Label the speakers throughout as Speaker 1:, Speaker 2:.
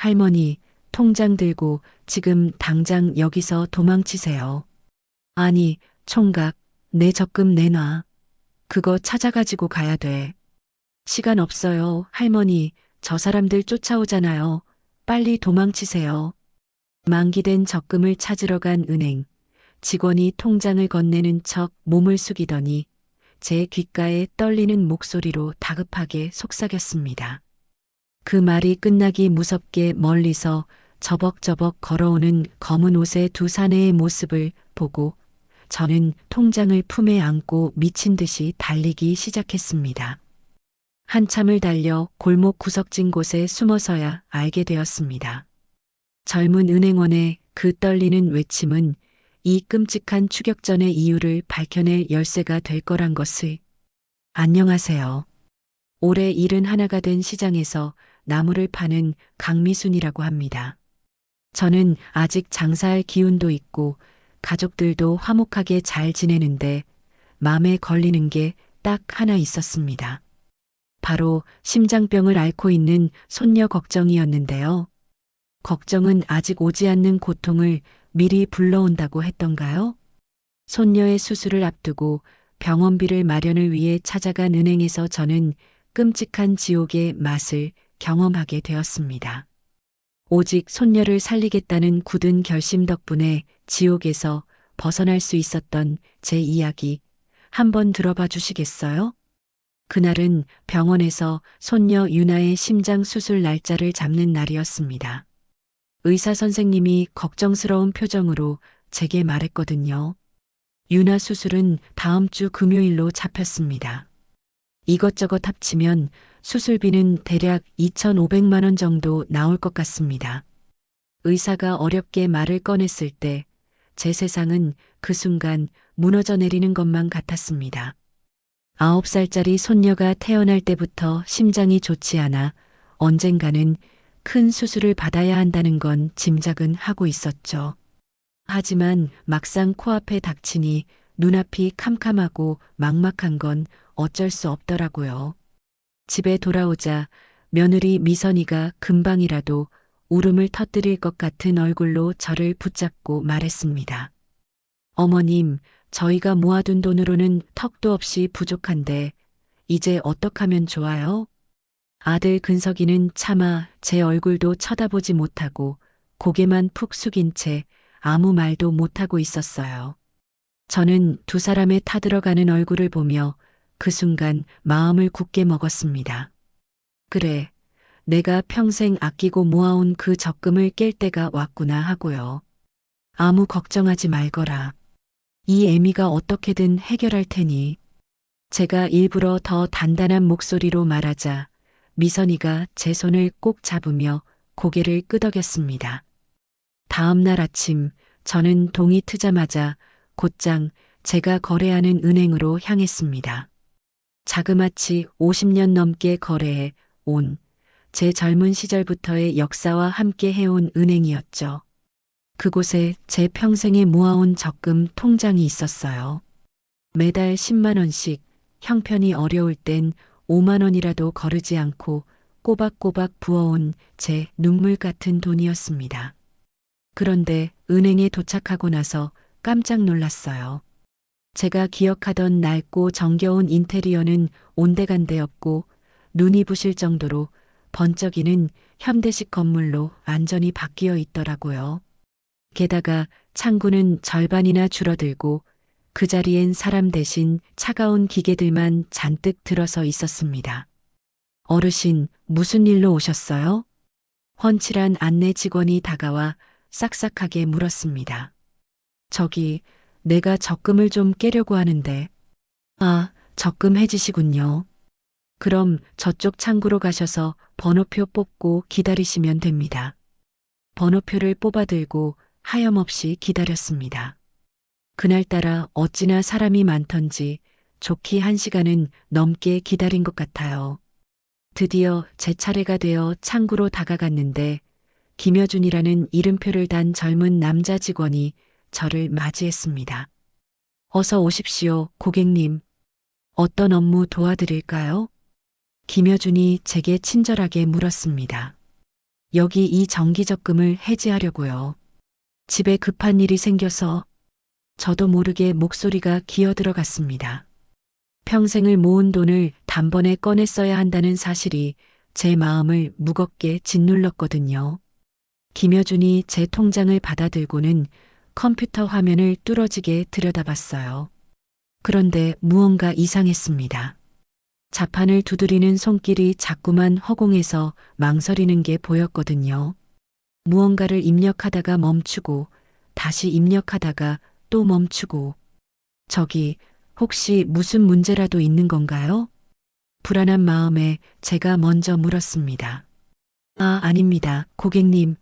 Speaker 1: 할머니, 통장 들고 지금 당장 여기서 도망치세요. 아니, 총각, 내 적금 내놔. 그거 찾아가지고 가야 돼. 시간 없어요, 할머니. 저 사람들 쫓아오잖아요. 빨리 도망치세요. 만기된 적금을 찾으러 간 은행. 직원이 통장을 건네는 척 몸을 숙이더니 제 귓가에 떨리는 목소리로 다급하게 속삭였습니다. 그 말이 끝나기 무섭게 멀리서 저벅저벅 걸어오는 검은 옷의 두 사내의 모습을 보고 저는 통장을 품에 안고 미친 듯이 달리기 시작했습니다. 한참을 달려 골목 구석진 곳에 숨어서야 알게 되었습니다. 젊은 은행원의 그 떨리는 외침은 이 끔찍한 추격전의 이유를 밝혀낼 열쇠가 될 거란 것을. 안녕하세요. 올해 71가 된 시장에서 나무를 파는 강미순이라고 합니다. 저는 아직 장사할 기운도 있고 가족들도 화목하게 잘 지내는데 마음에 걸리는 게 딱 하나 있었습니다. 바로 심장병을 앓고 있는 손녀 걱정이었는데요. 걱정은 아직 오지 않는 고통을 미리 불러온다고 했던가요? 손녀의 수술을 앞두고 병원비를 마련을 위해 찾아간 은행에서 저는 끔찍한 지옥의 맛을 경험하게 되었습니다. 오직 손녀를 살리겠다는 굳은 결심 덕분에 지옥에서 벗어날 수 있었던 제 이야기 한번 들어봐 주시겠어요? 그날은 병원에서 손녀 유나의 심장 수술 날짜를 잡는 날이었습니다. 의사 선생님이 걱정스러운 표정으로 제게 말했거든요. 유나 수술은 다음 주 금요일로 잡혔습니다. 이것저것 합치면 수술비는 대략 2,500만 원 정도 나올 것 같습니다. 의사가 어렵게 말을 꺼냈을 때 제 세상은 그 순간 무너져 내리는 것만 같았습니다. 9살짜리 손녀가 태어날 때부터 심장이 좋지 않아 언젠가는 큰 수술을 받아야 한다는 건 짐작은 하고 있었죠. 하지만 막상 코앞에 닥치니 눈앞이 캄캄하고 막막한 건 어쩔 수 없더라고요. 집에 돌아오자 며느리 미선이가 금방이라도 울음을 터뜨릴 것 같은 얼굴로 저를 붙잡고 말했습니다. 어머님, 저희가 모아둔 돈으로는 턱도 없이 부족한데 이제 어떡하면 좋아요? 아들 근석이는 차마 제 얼굴도 쳐다보지 못하고 고개만 푹 숙인 채 아무 말도 못하고 있었어요. 저는 두 사람의 타들어가는 얼굴을 보며 그 순간 마음을 굳게 먹었습니다. 그래, 내가 평생 아끼고 모아온 그 적금을 깰 때가 왔구나 하고요. 아무 걱정하지 말거라. 이 애미가 어떻게든 해결할 테니. 제가 일부러 더 단단한 목소리로 말하자 미선이가 제 손을 꼭 잡으며 고개를 끄덕였습니다. 다음 날 아침 저는 동이 트자마자 곧장 제가 거래하는 은행으로 향했습니다. 자그마치 50년 넘게 거래해 온 제 젊은 시절부터의 역사와 함께 해온 은행이었죠. 그곳에 제 평생에 모아온 적금 통장이 있었어요. 매달 10만 원씩 형편이 어려울 땐 5만 원이라도 거르지 않고 꼬박꼬박 부어온 제 눈물 같은 돈이었습니다. 그런데 은행에 도착하고 나서 깜짝 놀랐어요. 제가 기억하던 낡고 정겨운 인테리어는 온데간데 없고 눈이 부실 정도로 번쩍이는 현대식 건물로 완전히 바뀌어 있더라고요. 게다가 창구는 절반이나 줄어들고 그 자리엔 사람 대신 차가운 기계들만 잔뜩 들어서 있었습니다. 어르신, 무슨 일로 오셨어요? 훤칠한 안내 직원이 다가와 싹싹하게 물었습니다. 저기, 내가 적금을 좀 깨려고 하는데. 아, 적금 해지시군요. 그럼 저쪽 창구로 가셔서 번호표 뽑고 기다리시면 됩니다. 번호표를 뽑아들고 하염없이 기다렸습니다. 그날따라 어찌나 사람이 많던지 좋기 1시간은 넘게 기다린 것 같아요. 드디어 제 차례가 되어 창구로 다가갔는데 김여준이라는 이름표를 단 젊은 남자 직원이 저를 맞이했습니다. 어서 오십시오, 고객님. 어떤 업무 도와드릴까요? 김여준이 제게 친절하게 물었습니다. 여기 이 정기적금을 해지하려고요. 집에 급한 일이 생겨서 저도 모르게 목소리가 기어들어갔습니다. 평생을 모은 돈을 단번에 꺼내 써야 한다는 사실이 제 마음을 무겁게 짓눌렀거든요. 김여준이 제 통장을 받아들고는 컴퓨터 화면을 뚫어지게 들여다봤어요. 그런데 무언가 이상했습니다. 자판을 두드리는 손길이 자꾸만 허공에서 망설이는 게 보였거든요. 무언가를 입력하다가 멈추고 다시 입력하다가 또 멈추고 저기 혹시 무슨 문제라도 있는 건가요? 불안한 마음에 제가 먼저 물었습니다. 아닙니다. 고객님,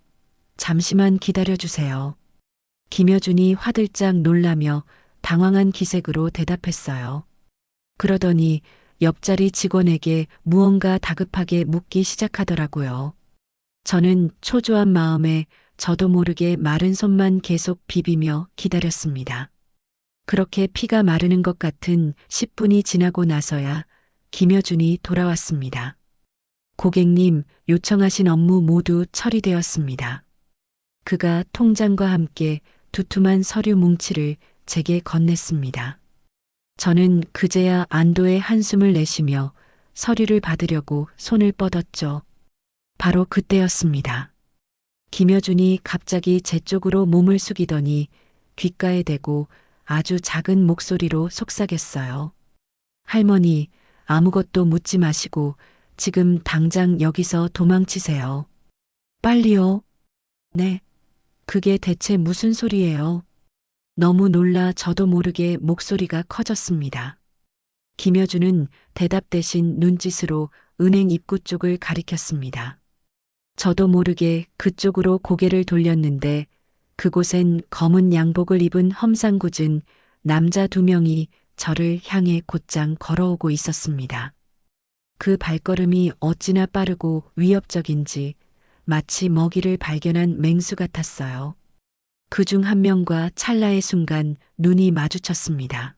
Speaker 1: 잠시만 기다려 주세요. 김여준이 화들짝 놀라며 당황한 기색으로 대답했어요. 그러더니 옆자리 직원에게 무언가 다급하게 묻기 시작하더라고요. 저는 초조한 마음에 저도 모르게 마른 손만 계속 비비며 기다렸습니다. 그렇게 피가 마르는 것 같은 10분이 지나고 나서야 김여준이 돌아왔습니다. 고객님, 요청하신 업무 모두 처리되었습니다. 그가 통장과 함께 두툼한 서류 뭉치를 제게 건넸습니다. 저는 그제야 안도의 한숨을 내쉬며 서류를 받으려고 손을 뻗었죠. 바로 그때였습니다. 김여준이 갑자기 제 쪽으로 몸을 숙이더니 귓가에 대고 아주 작은 목소리로 속삭였어요. 할머니, 아무것도 묻지 마시고 지금 당장 여기서 도망치세요. 빨리요. 네. 그게 대체 무슨 소리예요? 너무 놀라 저도 모르게 목소리가 커졌습니다. 김여준은 대답 대신 눈짓으로 은행 입구 쪽을 가리켰습니다. 저도 모르게 그쪽으로 고개를 돌렸는데 그곳엔 검은 양복을 입은 험상궂은 남자 2명이 저를 향해 곧장 걸어오고 있었습니다. 그 발걸음이 어찌나 빠르고 위협적인지 마치 먹이를 발견한 맹수 같았어요. 그중 한 명과 찰나의 순간 눈이 마주쳤습니다.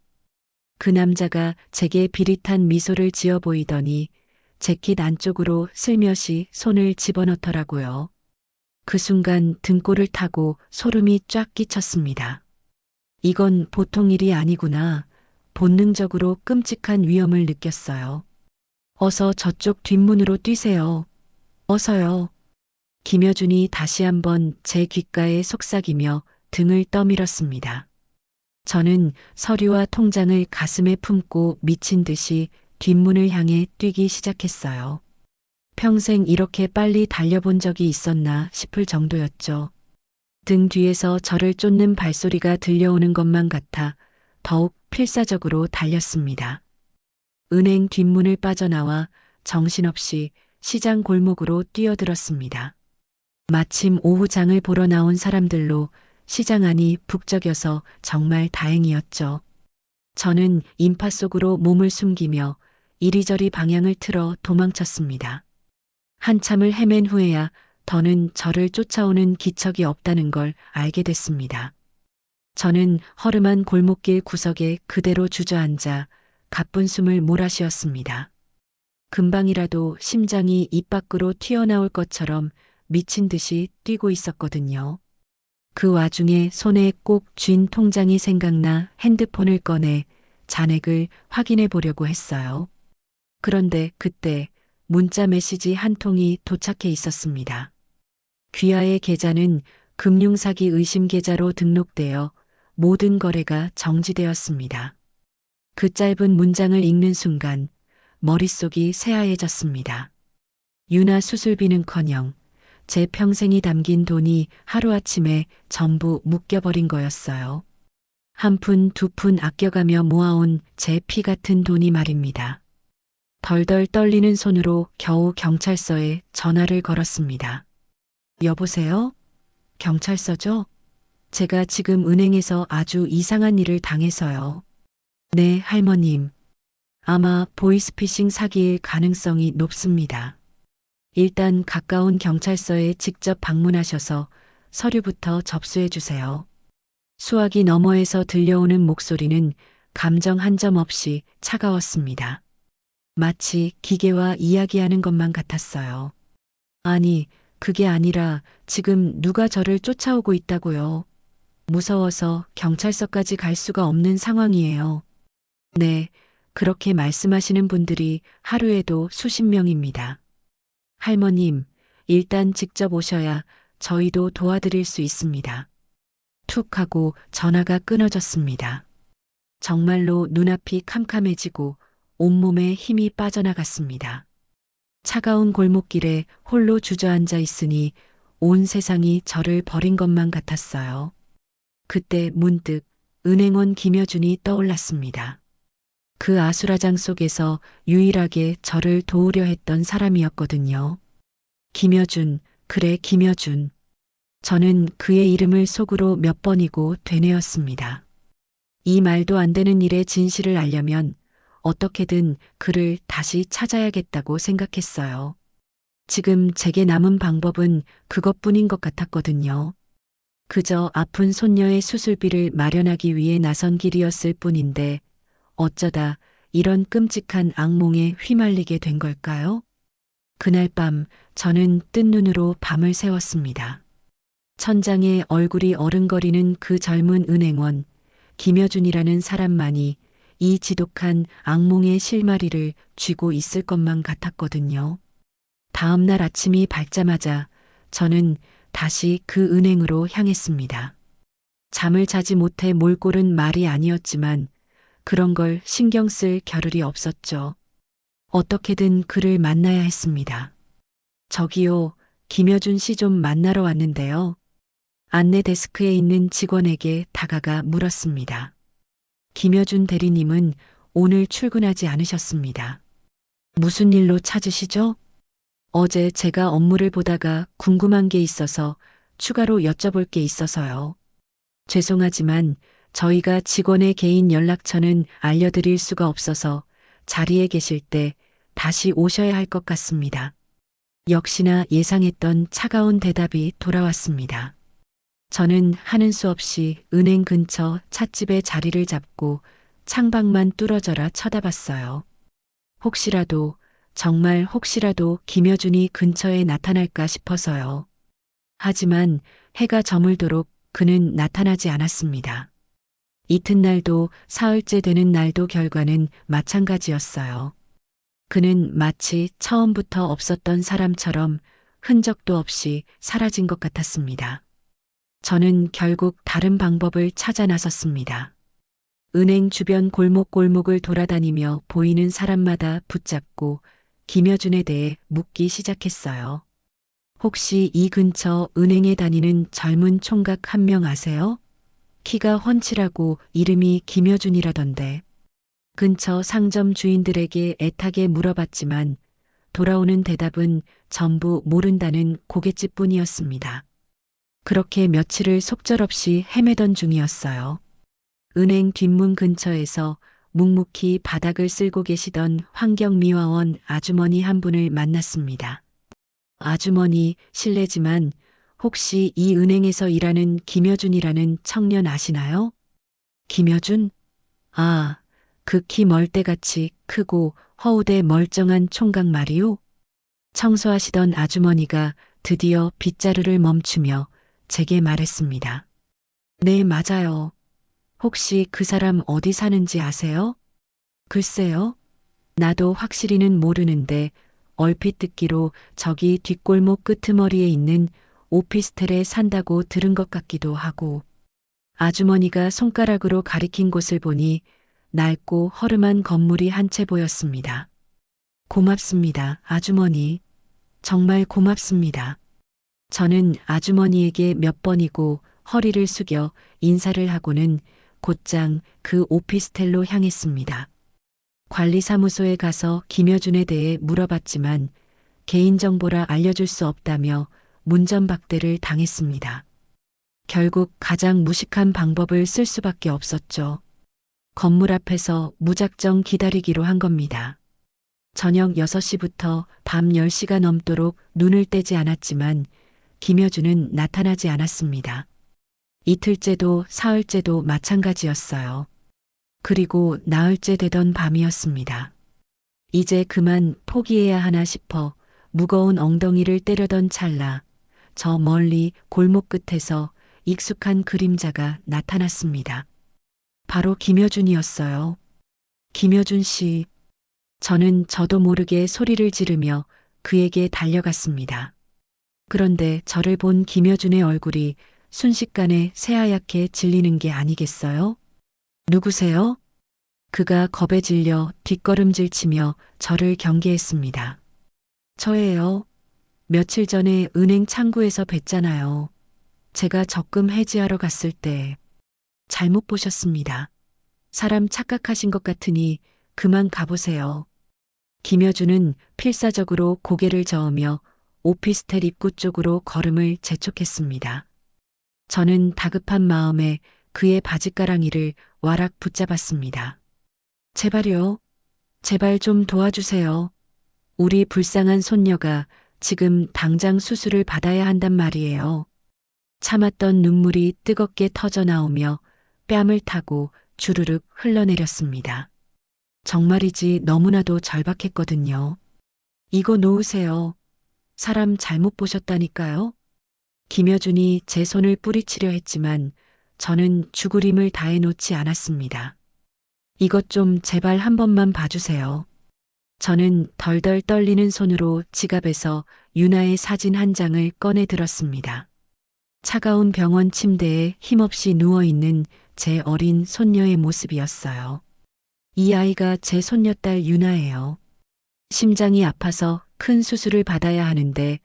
Speaker 1: 그 남자가 제게 비릿한 미소를 지어 보이더니 재킷 안쪽으로 슬며시 손을 집어넣더라고요. 그 순간 등골을 타고 소름이 쫙 끼쳤습니다. 이건 보통 일이 아니구나. 본능적으로 끔찍한 위험을 느꼈어요. 어서 저쪽 뒷문으로 뛰세요. 어서요. 김여준이 다시 한번 제 귓가에 속삭이며 등을 떠밀었습니다. 저는 서류와 통장을 가슴에 품고 미친 듯이 뒷문을 향해 뛰기 시작했어요. 평생 이렇게 빨리 달려본 적이 있었나 싶을 정도였죠. 등 뒤에서 저를 쫓는 발소리가 들려오는 것만 같아 더욱 필사적으로 달렸습니다. 은행 뒷문을 빠져나와 정신없이 시장 골목으로 뛰어들었습니다. 마침 오후장을 보러 나온 사람들로 시장 안이 북적여서 정말 다행이었죠. 저는 인파 속으로 몸을 숨기며 이리저리 방향을 틀어 도망쳤습니다. 한참을 헤맨 후에야 더는 저를 쫓아오는 기척이 없다는 걸 알게 됐습니다. 저는 허름한 골목길 구석에 그대로 주저앉아 가쁜 숨을 몰아쉬었습니다. 금방이라도 심장이 입 밖으로 튀어나올 것처럼 미친 듯이 뛰고 있었거든요. 그 와중에 손에 꼭 쥔 통장이 생각나 핸드폰을 꺼내 잔액을 확인해 보려고 했어요. 그런데 그때 문자 메시지 한 통이 도착해 있었습니다. 귀하의 계좌는 금융사기 의심 계좌로 등록되어 모든 거래가 정지되었습니다. 그 짧은 문장을 읽는 순간 머릿속이 새하얘졌습니다. 유나 수술비는커녕 제 평생이 담긴 돈이 하루아침에 전부 묶여버린 거였어요. 한 푼, 두 푼 아껴가며 모아온 제 피 같은 돈이 말입니다. 덜덜 떨리는 손으로 겨우 경찰서에 전화를 걸었습니다. 여보세요? 경찰서죠? 제가 지금 은행에서 아주 이상한 일을 당해서요. 네, 할머님. 아마 보이스피싱 사기일 가능성이 높습니다. 일단 가까운 경찰서에 직접 방문하셔서 서류부터 접수해 주세요. 수화기 너머에서 들려오는 목소리는 감정 한 점 없이 차가웠습니다. 마치 기계와 이야기하는 것만 같았어요. 아니, 그게 아니라 지금 누가 저를 쫓아오고 있다고요. 무서워서 경찰서까지 갈 수가 없는 상황이에요. 네, 그렇게 말씀하시는 분들이 하루에도 수십 명입니다. 할머님, 일단 직접 오셔야 저희도 도와드릴 수 있습니다. 툭 하고 전화가 끊어졌습니다. 정말로 눈앞이 캄캄해지고 온몸에 힘이 빠져나갔습니다. 차가운 골목길에 홀로 주저앉아 있으니 온 세상이 저를 버린 것만 같았어요. 그때 문득 은행원 김여준이 떠올랐습니다. 그 아수라장 속에서 유일하게 저를 도우려 했던 사람이었거든요. 김여준, 그래 김여준. 저는 그의 이름을 속으로 몇 번이고 되뇌었습니다. 이 말도 안 되는 일의 진실을 알려면 어떻게든 그를 다시 찾아야겠다고 생각했어요. 지금 제게 남은 방법은 그것뿐인 것 같았거든요. 그저 아픈 손녀의 수술비를 마련하기 위해 나선 길이었을 뿐인데 어쩌다 이런 끔찍한 악몽에 휘말리게 된 걸까요? 그날 밤 저는 뜬 눈으로 밤을 새웠습니다. 천장에 얼굴이 어른거리는 그 젊은 은행원, 김여준이라는 사람만이 이 지독한 악몽의 실마리를 쥐고 있을 것만 같았거든요. 다음 날 아침이 밝자마자 저는 다시 그 은행으로 향했습니다. 잠을 자지 못해 몰골은 말이 아니었지만 그런 걸 신경 쓸 겨를이 없었죠. 어떻게든 그를 만나야 했습니다. 저기요, 김여준 씨 좀 만나러 왔는데요. 안내 데스크에 있는 직원에게 다가가 물었습니다. 김여준 대리님은 오늘 출근하지 않으셨습니다. 무슨 일로 찾으시죠? 어제 제가 업무를 보다가 궁금한 게 있어서 추가로 여쭤볼 게 있어서요. 죄송하지만 저희가 직원의 개인 연락처는 알려드릴 수가 없어서 자리에 계실 때 다시 오셔야 할 것 같습니다. 역시나 예상했던 차가운 대답이 돌아왔습니다. 저는 하는 수 없이 은행 근처 찻집에 자리를 잡고 창밖만 뚫어져라 쳐다봤어요. 혹시라도, 정말 혹시라도 김여준이 근처에 나타날까 싶어서요. 하지만 해가 저물도록 그는 나타나지 않았습니다. 이튿날도 사흘째 되는 날도 결과는 마찬가지였어요. 그는 마치 처음부터 없었던 사람처럼 흔적도 없이 사라진 것 같았습니다. 저는 결국 다른 방법을 찾아 나섰습니다. 은행 주변 골목골목을 돌아다니며 보이는 사람마다 붙잡고 김여준에 대해 묻기 시작했어요. 혹시 이 근처 은행에 다니는 젊은 총각 한 명 아세요? 키가 훤칠하고 이름이 김여준이라던데. 근처 상점 주인들에게 애타게 물어봤지만 돌아오는 대답은 전부 모른다는 고갯짓뿐이었습니다. 그렇게 며칠을 속절없이 헤매던 중이었어요. 은행 뒷문 근처에서 묵묵히 바닥을 쓸고 계시던 환경미화원 아주머니 한 분을 만났습니다. 아주머니, 실례지만 혹시 이 은행에서 일하는 김여준이라는 청년 아시나요? 김여준? 아, 그 키 멀대같이 크고 허우대 멀쩡한 총각 말이요? 청소하시던 아주머니가 드디어 빗자루를 멈추며 제게 말했습니다. 네, 맞아요. 혹시 그 사람 어디 사는지 아세요? 글쎄요. 나도 확실히는 모르는데 얼핏 듣기로 저기 뒷골목 끄트머리에 있는 오피스텔에 산다고 들은 것 같기도 하고. 아주머니가 손가락으로 가리킨 곳을 보니 낡고 허름한 건물이 한 채 보였습니다. 고맙습니다, 아주머니. 정말 고맙습니다. 저는 아주머니에게 몇 번이고 허리를 숙여 인사를 하고는 곧장 그 오피스텔로 향했습니다. 관리사무소에 가서 김여준에 대해 물어봤지만 개인정보라 알려줄 수 없다며 문전박대를 당했습니다. 결국 가장 무식한 방법을 쓸 수밖에 없었죠. 건물 앞에서 무작정 기다리기로 한 겁니다. 저녁 6시부터 밤 10시가 넘도록 눈을 떼지 않았지만 김여준은 나타나지 않았습니다. 이틀째도 사흘째도 마찬가지였어요. 그리고 나흘째 되던 밤이었습니다. 이제 그만 포기해야 하나 싶어 무거운 엉덩이를 때려던 찰나 저 멀리 골목 끝에서 익숙한 그림자가 나타났습니다. 바로 김여준이었어요. 김여준 씨. 저는 저도 모르게 소리를 지르며 그에게 달려갔습니다. 그런데 저를 본 김여준의 얼굴이 순식간에 새하얗게 질리는 게 아니겠어요? 누구세요? 그가 겁에 질려 뒷걸음질 치며 저를 경계했습니다. 저예요. 며칠 전에 은행 창구에서 뵀잖아요. 제가 적금 해지하러 갔을 때 잘못 보셨습니다. 사람 착각하신 것 같으니 그만 가보세요. 김여준은 필사적으로 고개를 저으며 오피스텔 입구 쪽으로 걸음을 재촉했습니다. 저는 다급한 마음에 그의 바짓가랑이를 와락 붙잡았습니다. 제발요. 제발 좀 도와주세요. 우리 불쌍한 손녀가 지금 당장 수술을 받아야 한단 말이에요. 참았던 눈물이 뜨겁게 터져 나오며 뺨을 타고 주르륵 흘러내렸습니다. 정말이지 너무나도 절박했거든요. 이거 놓으세요. 사람 잘못 보셨다니까요. 김여준이 제 손을 뿌리치려 했지만 저는 죽을 힘을 다해 놓지 않았습니다. 이것 좀 제발 한 번만 봐주세요. 저는 덜덜 떨리는 손으로 지갑에서 유나의 사진 한 장을 꺼내 들었습니다. 차가운 병원 침대에 힘없이 누워있는 제 어린 손녀의 모습이었어요. 이 아이가 제 손녀딸 유나예요. 심장이 아파서 큰 수술을 받아야 하는데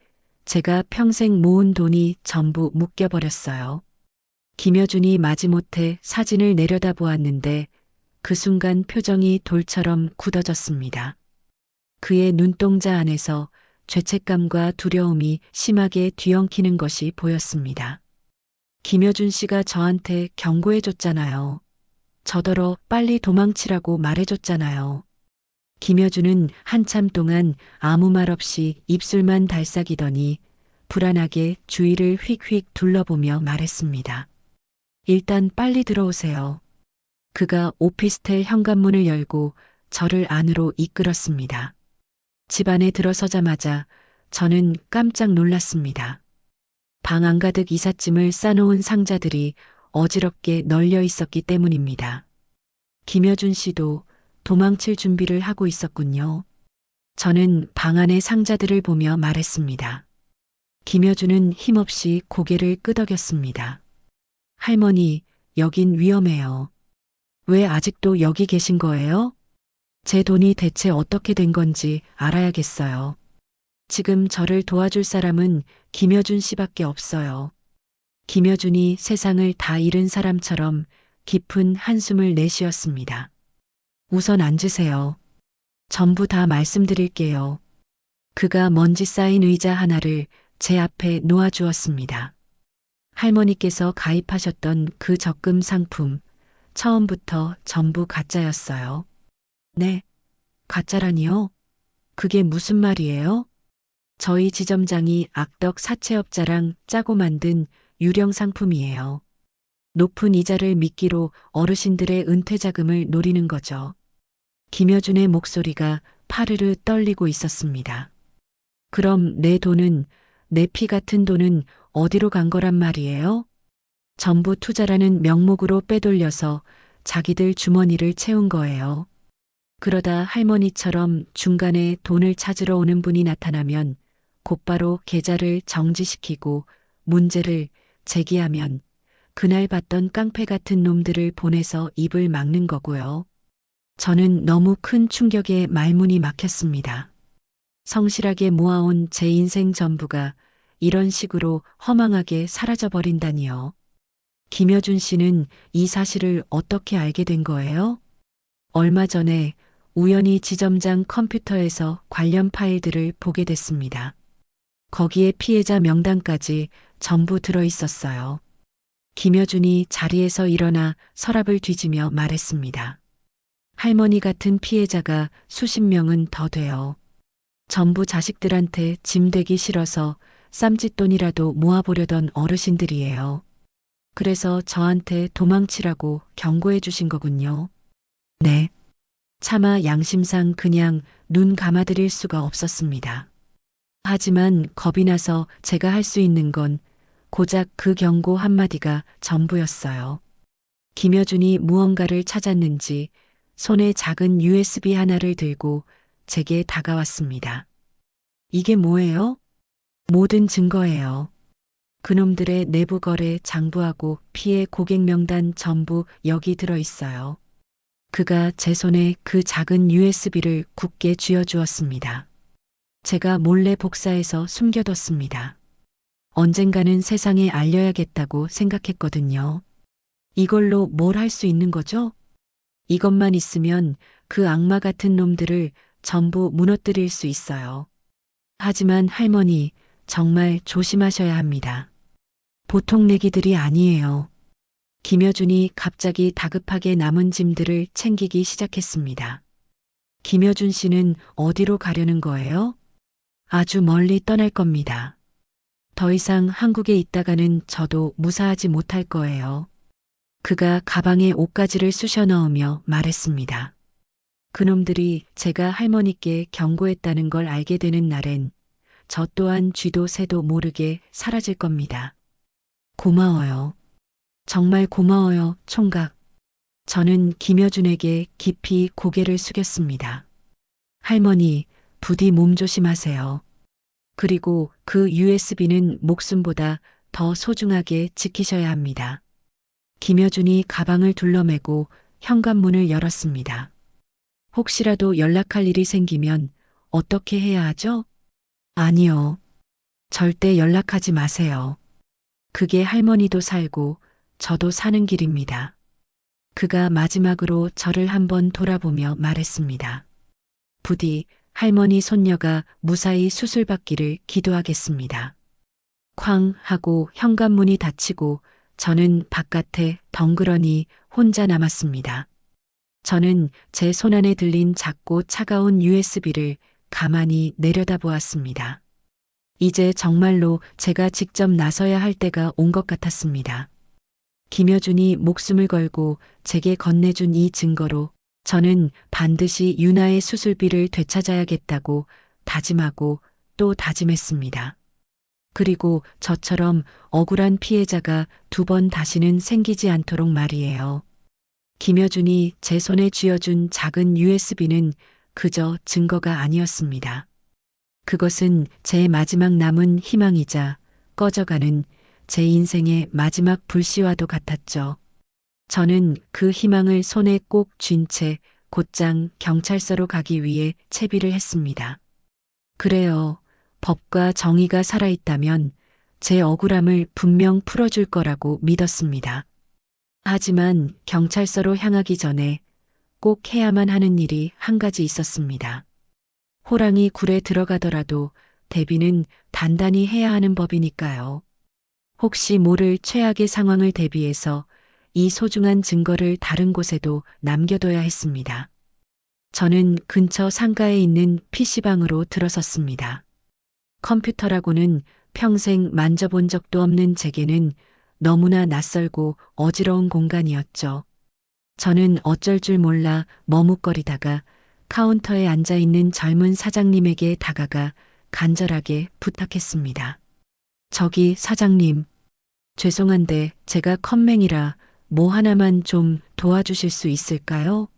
Speaker 1: 제가 평생 모은 돈이 전부 묶여버렸어요. 김여준이 마지못해 사진을 내려다보았는데 그 순간 표정이 돌처럼 굳어졌습니다. 그의 눈동자 안에서 죄책감과 두려움이 심하게 뒤엉키는 것이 보였습니다. 김여준 씨가 저한테 경고해줬잖아요. 저더러 빨리 도망치라고 말해줬잖아요. 김여준은 한참 동안 아무 말 없이 입술만 달싹이더니 불안하게 주위를 휙휙 둘러보며 말했습니다. 일단 빨리 들어오세요. 그가 오피스텔 현관문을 열고 저를 안으로 이끌었습니다. 집 안에 들어서자마자 저는 깜짝 놀랐습니다. 방 안가득 이삿짐을 싸놓은 상자들이 어지럽게 널려 있었기 때문입니다. 김여준 씨도 도망칠 준비를 하고 있었군요. 저는 방 안의 상자들을 보며 말했습니다. 김여준은 힘없이 고개를 끄덕였습니다. 할머니, 여긴 위험해요. 왜 아직도 여기 계신 거예요? 제 돈이 대체 어떻게 된 건지 알아야겠어요. 지금 저를 도와줄 사람은 김여준 씨밖에 없어요. 김여준이 세상을 다 잃은 사람처럼 깊은 한숨을 내쉬었습니다. 우선 앉으세요. 전부 다 말씀드릴게요. 그가 먼지 쌓인 의자 하나를 제 앞에 놓아주었습니다. 할머니께서 가입하셨던 그 적금 상품, 처음부터 전부 가짜였어요. 네, 가짜라니요? 그게 무슨 말이에요? 저희 지점장이 악덕 사채업자랑 짜고 만든 유령 상품이에요. 높은 이자를 미끼로 어르신들의 은퇴 자금을 노리는 거죠. 김여준의 목소리가 파르르 떨리고 있었습니다. 그럼 내 돈은, 내 피 같은 돈은 어디로 간 거란 말이에요? 전부 투자라는 명목으로 빼돌려서 자기들 주머니를 채운 거예요. 그러다 할머니처럼 중간에 돈을 찾으러 오는 분이 나타나면 곧바로 계좌를 정지시키고 문제를 제기하면 그날 봤던 깡패 같은 놈들을 보내서 입을 막는 거고요. 저는 너무 큰 충격에 말문이 막혔습니다. 성실하게 모아온 제 인생 전부가 이런 식으로 허망하게 사라져버린다니요. 김여준 씨는 이 사실을 어떻게 알게 된 거예요? 얼마 전에 우연히 지점장 컴퓨터에서 관련 파일들을 보게 됐습니다. 거기에 피해자 명단까지 전부 들어 있었어요. 김여준이 자리에서 일어나 서랍을 뒤지며 말했습니다. 할머니 같은 피해자가 수십 명은 더 돼요. 전부 자식들한테 짐 되기 싫어서 쌈짓돈이라도 모아보려던 어르신들이에요. 그래서 저한테 도망치라고 경고해 주신 거군요. 네. 차마 양심상 그냥 눈 감아드릴 수가 없었습니다. 하지만 겁이 나서 제가 할 수 있는 건 고작 그 경고 한마디가 전부였어요. 김여준이 무언가를 찾았는지 손에 작은 USB 하나를 들고 제게 다가왔습니다. 이게 뭐예요? 모든 증거예요. 그놈들의 내부 거래 장부하고 피해 고객 명단 전부 여기 들어 있어요. 그가 제 손에 그 작은 USB를 굳게 쥐어주었습니다. 제가 몰래 복사해서 숨겨뒀습니다. 언젠가는 세상에 알려야겠다고 생각했거든요. 이걸로 뭘 할 수 있는 거죠? 이것만 있으면 그 악마 같은 놈들을 전부 무너뜨릴 수 있어요. 하지만 할머니, 정말 조심하셔야 합니다. 보통 내기들이 아니에요. 김여준이 갑자기 다급하게 남은 짐들을 챙기기 시작했습니다. 김여준 씨는 어디로 가려는 거예요? 아주 멀리 떠날 겁니다. 더 이상 한국에 있다가는 저도 무사하지 못할 거예요. 그가 가방에 옷가지를 쑤셔 넣으며 말했습니다. 그놈들이 제가 할머니께 경고했다는 걸 알게 되는 날엔 저 또한 쥐도 새도 모르게 사라질 겁니다. 고마워요. 정말 고마워요, 총각. 저는 김여준에게 깊이 고개를 숙였습니다. 할머니, 부디 몸 조심하세요. 그리고 그 USB는 목숨보다 더 소중하게 지키셔야 합니다. 김여준이 가방을 둘러매고 현관문을 열었습니다. 혹시라도 연락할 일이 생기면 어떻게 해야 하죠? 아니요. 절대 연락하지 마세요. 그게 할머니도 살고 저도 사는 길입니다. 그가 마지막으로 저를 한번 돌아보며 말했습니다. 부디 할머니 손녀가 무사히 수술받기를 기도하겠습니다. 쾅 하고 현관문이 닫히고 저는 바깥에 덩그러니 혼자 남았습니다. 저는 제 손안에 들린 작고 차가운 USB를 가만히 내려다보았습니다. 이제 정말로 제가 직접 나서야 할 때가 온 것 같았습니다. 김여준이 목숨을 걸고 제게 건네준 이 증거로 저는 반드시 유나의 수술비를 되찾아야겠다고 다짐하고 또 다짐했습니다. 그리고 저처럼 억울한 피해자가 두 번 다시는 생기지 않도록 말이에요. 김여준이 제 손에 쥐어준 작은 USB는 그저 증거가 아니었습니다. 그것은 제 마지막 남은 희망이자 꺼져가는 제 인생의 마지막 불씨와도 같았죠. 저는 그 희망을 손에 꼭 쥔 채 곧장 경찰서로 가기 위해 채비를 했습니다. 그래요. 법과 정의가 살아있다면 제 억울함을 분명 풀어줄 거라고 믿었습니다. 하지만 경찰서로 향하기 전에 꼭 해야만 하는 일이 한 가지 있었습니다. 호랑이 굴에 들어가더라도 대비는 단단히 해야 하는 법이니까요. 혹시 모를 최악의 상황을 대비해서 이 소중한 증거를 다른 곳에도 남겨둬야 했습니다. 저는 근처 상가에 있는 PC방으로 들어섰습니다. 컴퓨터라고는 평생 만져본 적도 없는 제게는 너무나 낯설고 어지러운 공간이었죠. 저는 어쩔 줄 몰라 머뭇거리다가 카운터에 앉아 있는 젊은 사장님에게 다가가 간절하게 부탁했습니다. 저기 사장님, 죄송한데 제가 컴맹이라 뭐 하나만 좀 도와주실 수 있을까요?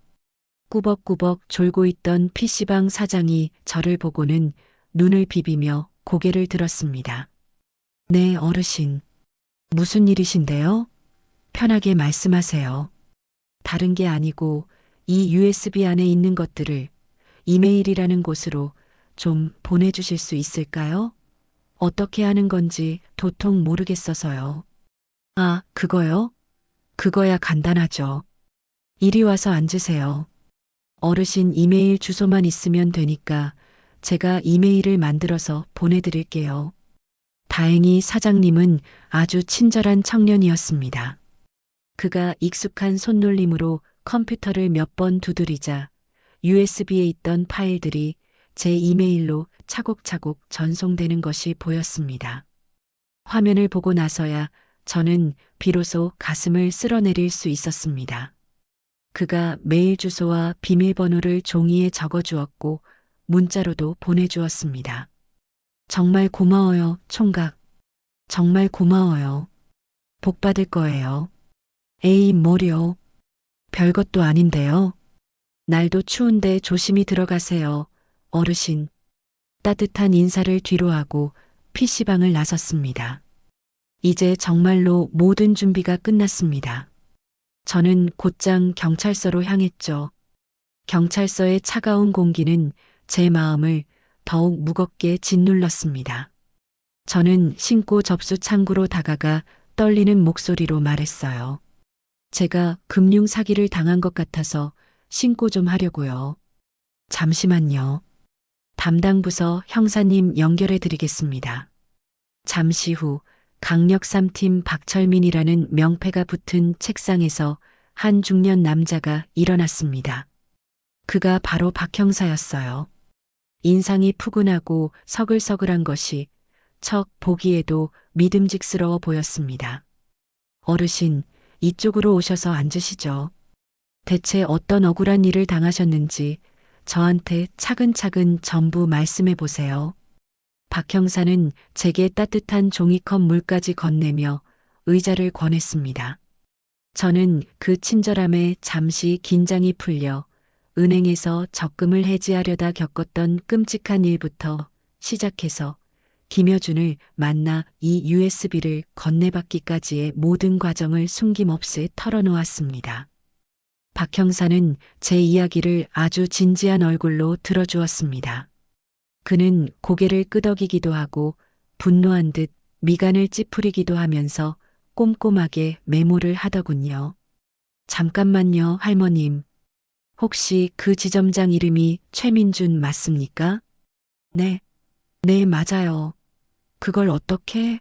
Speaker 1: 꾸벅꾸벅 졸고 있던 PC방 사장이 저를 보고는 눈을 비비며 고개를 들었습니다. 네, 어르신. 무슨 일이신데요? 편하게 말씀하세요. 다른 게 아니고 이 USB 안에 있는 것들을 이메일이라는 곳으로 좀 보내주실 수 있을까요? 어떻게 하는 건지 도통 모르겠어서요. 아, 그거요? 그거야 간단하죠. 이리 와서 앉으세요. 어르신 이메일 주소만 있으면 되니까 제가 이메일을 만들어서 보내드릴게요. 다행히 사장님은 아주 친절한 청년이었습니다. 그가 익숙한 손놀림으로 컴퓨터를 몇 번 두드리자 USB에 있던 파일들이 제 이메일로 차곡차곡 전송되는 것이 보였습니다. 화면을 보고 나서야 저는 비로소 가슴을 쓸어내릴 수 있었습니다. 그가 메일 주소와 비밀번호를 종이에 적어주었고 문자로도 보내주었습니다. 정말 고마워요, 총각. 정말 고마워요. 복 받을 거예요. 에이, 뭐려. 별것도 아닌데요. 날도 추운데 조심히 들어가세요. 어르신. 따뜻한 인사를 뒤로하고 PC방을 나섰습니다. 이제 정말로 모든 준비가 끝났습니다. 저는 곧장 경찰서로 향했죠. 경찰서의 차가운 공기는 제 마음을 더욱 무겁게 짓눌렀습니다. 저는 신고 접수 창구로 다가가 떨리는 목소리로 말했어요. 제가 금융 사기를 당한 것 같아서 신고 좀 하려고요. 잠시만요. 담당 부서 형사님 연결해 드리겠습니다. 잠시 후 강력 3팀 박철민이라는 명패가 붙은 책상에서 한 중년 남자가 일어났습니다. 그가 바로 박 형사였어요. 인상이 푸근하고 서글서글한 것이 척 보기에도 믿음직스러워 보였습니다. 어르신, 이쪽으로 오셔서 앉으시죠. 대체 어떤 억울한 일을 당하셨는지 저한테 차근차근 전부 말씀해 보세요. 박 형사는 제게 따뜻한 종이컵 물까지 건네며 의자를 권했습니다. 저는 그 친절함에 잠시 긴장이 풀려 은행에서 적금을 해지하려다 겪었던 끔찍한 일부터 시작해서 김여준을 만나 이 USB를 건네받기까지의 모든 과정을 숨김없이 털어놓았습니다. 박 형사는 제 이야기를 아주 진지한 얼굴로 들어주었습니다. 그는 고개를 끄덕이기도 하고 분노한 듯 미간을 찌푸리기도 하면서 꼼꼼하게 메모를 하더군요. 잠깐만요, 할머님. 혹시 그 지점장 이름이 최민준 맞습니까? 네, 네, 맞아요. 그걸 어떻게?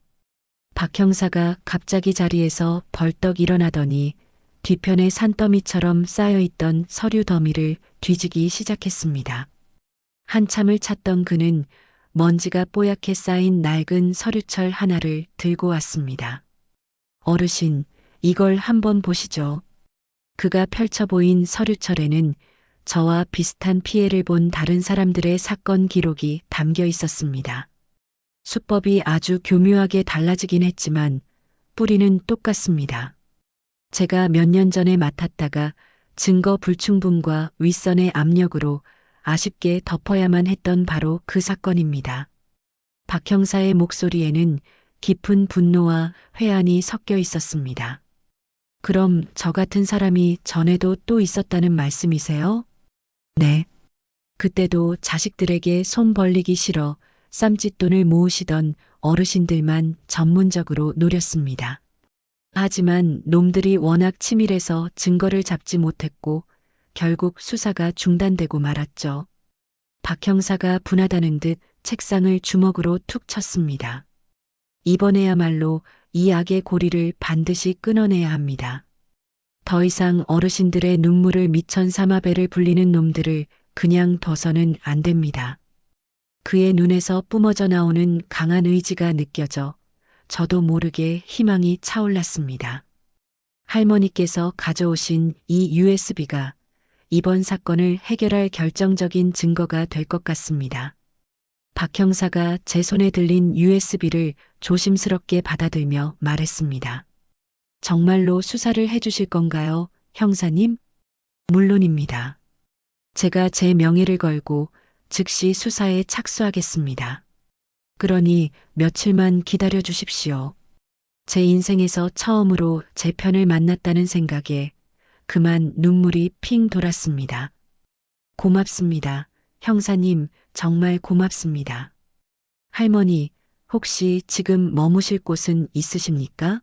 Speaker 1: 박 형사가 갑자기 자리에서 벌떡 일어나더니 뒤편에 산더미처럼 쌓여있던 서류 더미를 뒤지기 시작했습니다. 한참을 찾던 그는 먼지가 뽀얗게 쌓인 낡은 서류철 하나를 들고 왔습니다. 어르신, 이걸 한번 보시죠. 그가 펼쳐 보인 서류철에는 저와 비슷한 피해를 본 다른 사람들의 사건 기록이 담겨 있었습니다. 수법이 아주 교묘하게 달라지긴 했지만 뿌리는 똑같습니다. 제가 몇 년 전에 맡았다가 증거 불충분과 윗선의 압력으로 아쉽게 덮어야만 했던 바로 그 사건입니다. 박 형사의 목소리에는 깊은 분노와 회한이 섞여 있었습니다. 그럼 저 같은 사람이 전에도 또 있었다는 말씀이세요? 네. 그때도 자식들에게 손 벌리기 싫어 쌈짓돈을 모으시던 어르신들만 전문적으로 노렸습니다. 하지만 놈들이 워낙 치밀해서 증거를 잡지 못했고 결국 수사가 중단되고 말았죠. 박 형사가 분하다는 듯 책상을 주먹으로 툭 쳤습니다. 이번에야말로 이 악의 고리를 반드시 끊어내야 합니다. 더 이상 어르신들의 눈물을 미천삼아배를 불리는 놈들을 그냥 둬서는 안 됩니다. 그의 눈에서 뿜어져 나오는 강한 의지가 느껴져 저도 모르게 희망이 차올랐습니다. 할머니께서 가져오신 이 USB가 이번 사건을 해결할 결정적인 증거가 될 것 같습니다. 박 형사가 제 손에 들린 USB를 조심스럽게 받아들며 말했습니다. 정말로 수사를 해주실 건가요, 형사님? 물론입니다. 제가 제 명예를 걸고 즉시 수사에 착수하겠습니다. 그러니 며칠만 기다려 주십시오. 제 인생에서 처음으로 제 편을 만났다는 생각에 그만 눈물이 핑 돌았습니다. 고맙습니다. 형사님, 정말 고맙습니다. 할머니, 혹시 지금 머무실 곳은 있으십니까?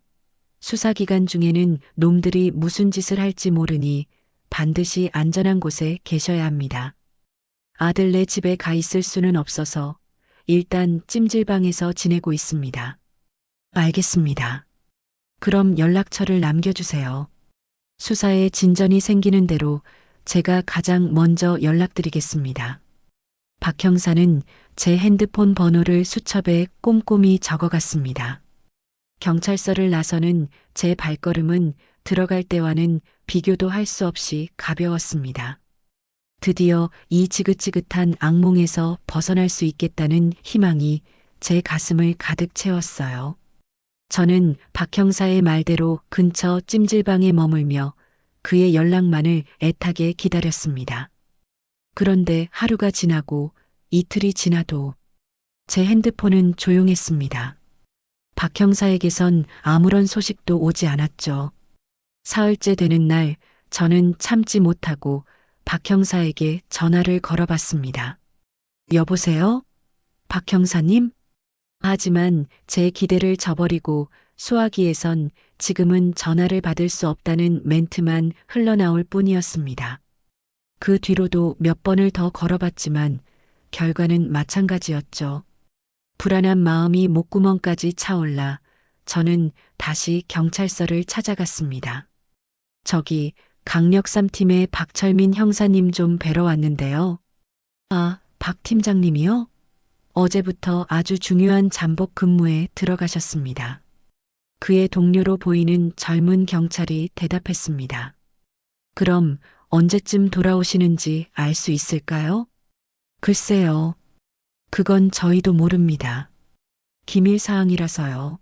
Speaker 1: 수사 기간 중에는 놈들이 무슨 짓을 할지 모르니 반드시 안전한 곳에 계셔야 합니다. 아들네 집에 가 있을 수는 없어서 일단 찜질방에서 지내고 있습니다. 알겠습니다. 그럼 연락처를 남겨주세요. 수사에 진전이 생기는 대로 제가 가장 먼저 연락드리겠습니다. 박 형사는 제 핸드폰 번호를 수첩에 꼼꼼히 적어갔습니다. 경찰서를 나서는 제 발걸음은 들어갈 때와는 비교도 할 수 없이 가벼웠습니다. 드디어 이 지긋지긋한 악몽에서 벗어날 수 있겠다는 희망이 제 가슴을 가득 채웠어요. 저는 박 형사의 말대로 근처 찜질방에 머물며 그의 연락만을 애타게 기다렸습니다. 그런데 하루가 지나고 이틀이 지나도 제 핸드폰은 조용했습니다. 박 형사에게선 아무런 소식도 오지 않았죠. 사흘째 되는 날 저는 참지 못하고 박 형사에게 전화를 걸어봤습니다. 여보세요? 박 형사님? 하지만 제 기대를 저버리고 수화기에선 지금은 전화를 받을 수 없다는 멘트만 흘러나올 뿐이었습니다. 그 뒤로도 몇 번을 더 걸어봤지만 결과는 마찬가지였죠. 불안한 마음이 목구멍까지 차올라 저는 다시 경찰서를 찾아갔습니다. 저기 강력 3팀의 박철민 형사님 좀 뵈러 왔는데요. 아, 박 팀장님이요? 어제부터 아주 중요한 잠복 근무에 들어가셨습니다. 그의 동료로 보이는 젊은 경찰이 대답했습니다. 그럼 언제쯤 돌아오시는지 알 수 있을까요? 글쎄요. 그건 저희도 모릅니다. 기밀 사항이라서요.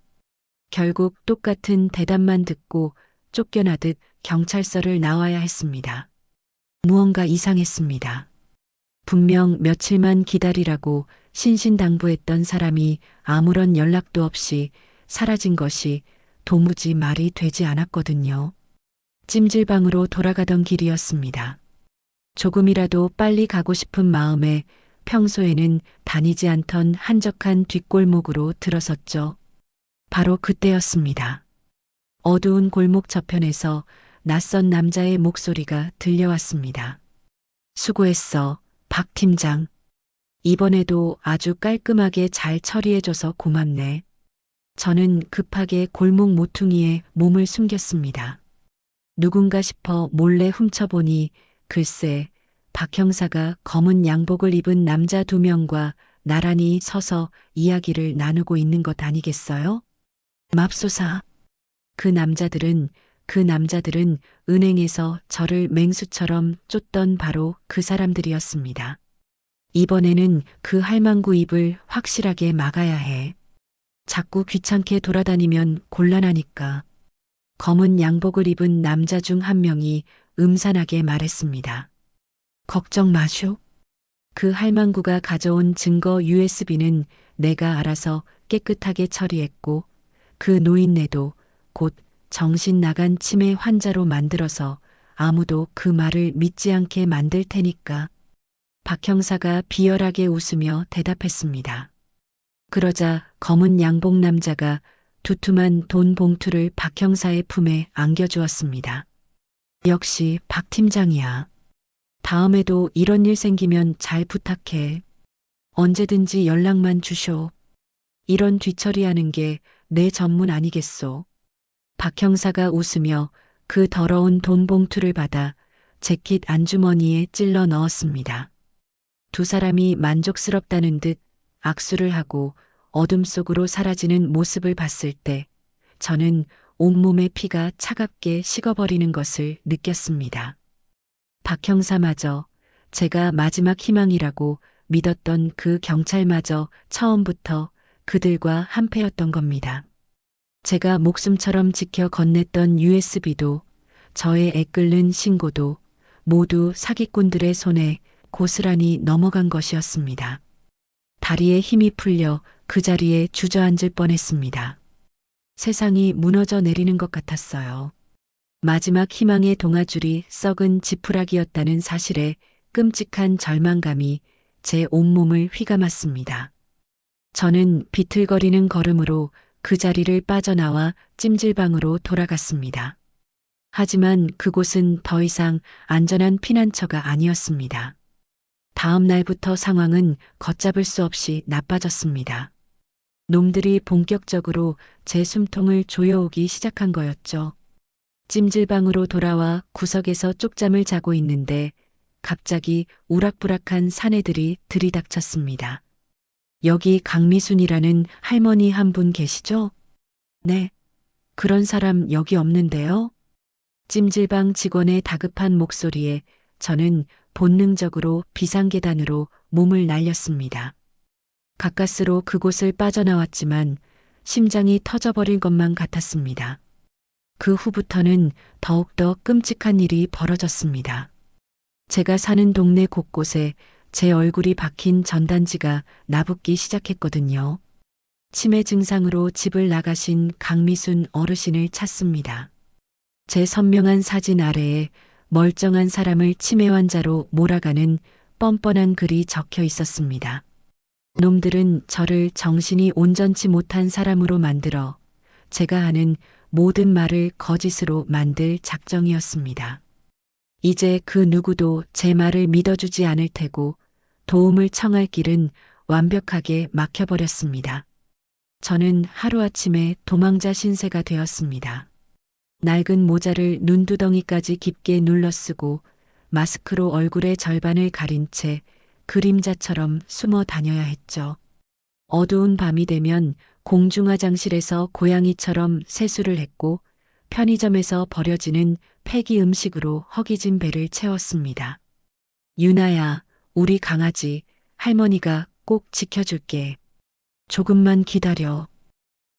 Speaker 1: 결국 똑같은 대답만 듣고 쫓겨나듯 경찰서를 나와야 했습니다. 무언가 이상했습니다. 분명 며칠만 기다리라고 신신당부했던 사람이 아무런 연락도 없이 사라진 것이 도무지 말이 되지 않았거든요. 찜질방으로 돌아가던 길이었습니다. 조금이라도 빨리 가고 싶은 마음에 평소에는 다니지 않던 한적한 뒷골목으로 들어섰죠. 바로 그때였습니다. 어두운 골목 저편에서 낯선 남자의 목소리가 들려왔습니다. 수고했어, 박 팀장. 이번에도 아주 깔끔하게 잘 처리해줘서 고맙네. 저는 급하게 골목 모퉁이에 몸을 숨겼습니다. 누군가 싶어 몰래 훔쳐보니 글쎄 박 형사가 검은 양복을 입은 남자 2명과 나란히 서서 이야기를 나누고 있는 것 아니겠어요? 맙소사. 그 남자들은 은행에서 저를 맹수처럼 쫓던 바로 그 사람들이었습니다. 이번에는 그 할망구 입을 확실하게 막아야 해. 자꾸 귀찮게 돌아다니면 곤란하니까. 검은 양복을 입은 남자 중 한 명이 음산하게 말했습니다. 걱정 마쇼. 그 할망구가 가져온 증거 USB는 내가 알아서 깨끗하게 처리했고 그 노인네도 곧 정신 나간 치매 환자로 만들어서 아무도 그 말을 믿지 않게 만들 테니까. 박 형사가 비열하게 웃으며 대답했습니다. 그러자 검은 양복 남자가 두툼한 돈 봉투를 박 형사의 품에 안겨주었습니다. 역시 박 팀장이야. 다음에도 이런 일 생기면 잘 부탁해. 언제든지 연락만 주쇼. 이런 뒤처리하는 게 내 전문 아니겠소. 박 형사가 웃으며 그 더러운 돈 봉투를 받아 재킷 안주머니에 찔러 넣었습니다. 두 사람이 만족스럽다는 듯 악수를 하고 어둠 속으로 사라지는 모습을 봤을 때 저는 온몸의 피가 차갑게 식어버리는 것을 느꼈습니다. 박 형사마저 제가 마지막 희망이라고 믿었던 그 경찰마저 처음부터 그들과 한패였던 겁니다. 제가 목숨처럼 지켜 건넸던 USB도 저의 애끓는 신고도 모두 사기꾼들의 손에 고스란히 넘어간 것이었습니다. 다리에 힘이 풀려 그 자리에 주저앉을 뻔했습니다. 세상이 무너져 내리는 것 같았어요. 마지막 희망의 동아줄이 썩은 지푸라기였다는 사실에 끔찍한 절망감이 제 온몸을 휘감았습니다. 저는 비틀거리는 걸음으로 그 자리를 빠져나와 찜질방으로 돌아갔습니다. 하지만 그곳은 더 이상 안전한 피난처가 아니었습니다. 다음 날부터 상황은 걷잡을 수 없이 나빠졌습니다. 놈들이 본격적으로 제 숨통을 조여오기 시작한 거였죠. 찜질방으로 돌아와 구석에서 쪽잠을 자고 있는데 갑자기 우락부락한 사내들이 들이닥쳤습니다. 여기 강미순이라는 할머니 한 분 계시죠? 네. 그런 사람 여기 없는데요? 찜질방 직원의 다급한 목소리에 저는 본능적으로 비상계단으로 몸을 날렸습니다. 가까스로 그곳을 빠져나왔지만 심장이 터져버릴 것만 같았습니다. 그 후부터는 더욱더 끔찍한 일이 벌어졌습니다. 제가 사는 동네 곳곳에 제 얼굴이 박힌 전단지가 나붙기 시작했거든요. 치매 증상으로 집을 나가신 강미순 어르신을 찾습니다. 제 선명한 사진 아래에 멀쩡한 사람을 치매 환자로 몰아가는 뻔뻔한 글이 적혀 있었습니다. 놈들은 저를 정신이 온전치 못한 사람으로 만들어 제가 하는 모든 말을 거짓으로 만들 작정이었습니다. 이제 그 누구도 제 말을 믿어주지 않을 테고 도움을 청할 길은 완벽하게 막혀버렸습니다. 저는 하루아침에 도망자 신세가 되었습니다. 낡은 모자를 눈두덩이까지 깊게 눌러쓰고 마스크로 얼굴의 절반을 가린 채 그림자처럼 숨어 다녀야 했죠. 어두운 밤이 되면 공중화장실에서 고양이처럼 세수를 했고 편의점에서 버려지는 폐기 음식으로 허기진 배를 채웠습니다. 유나야, 우리 강아지, 할머니가 꼭 지켜줄게. 조금만 기다려.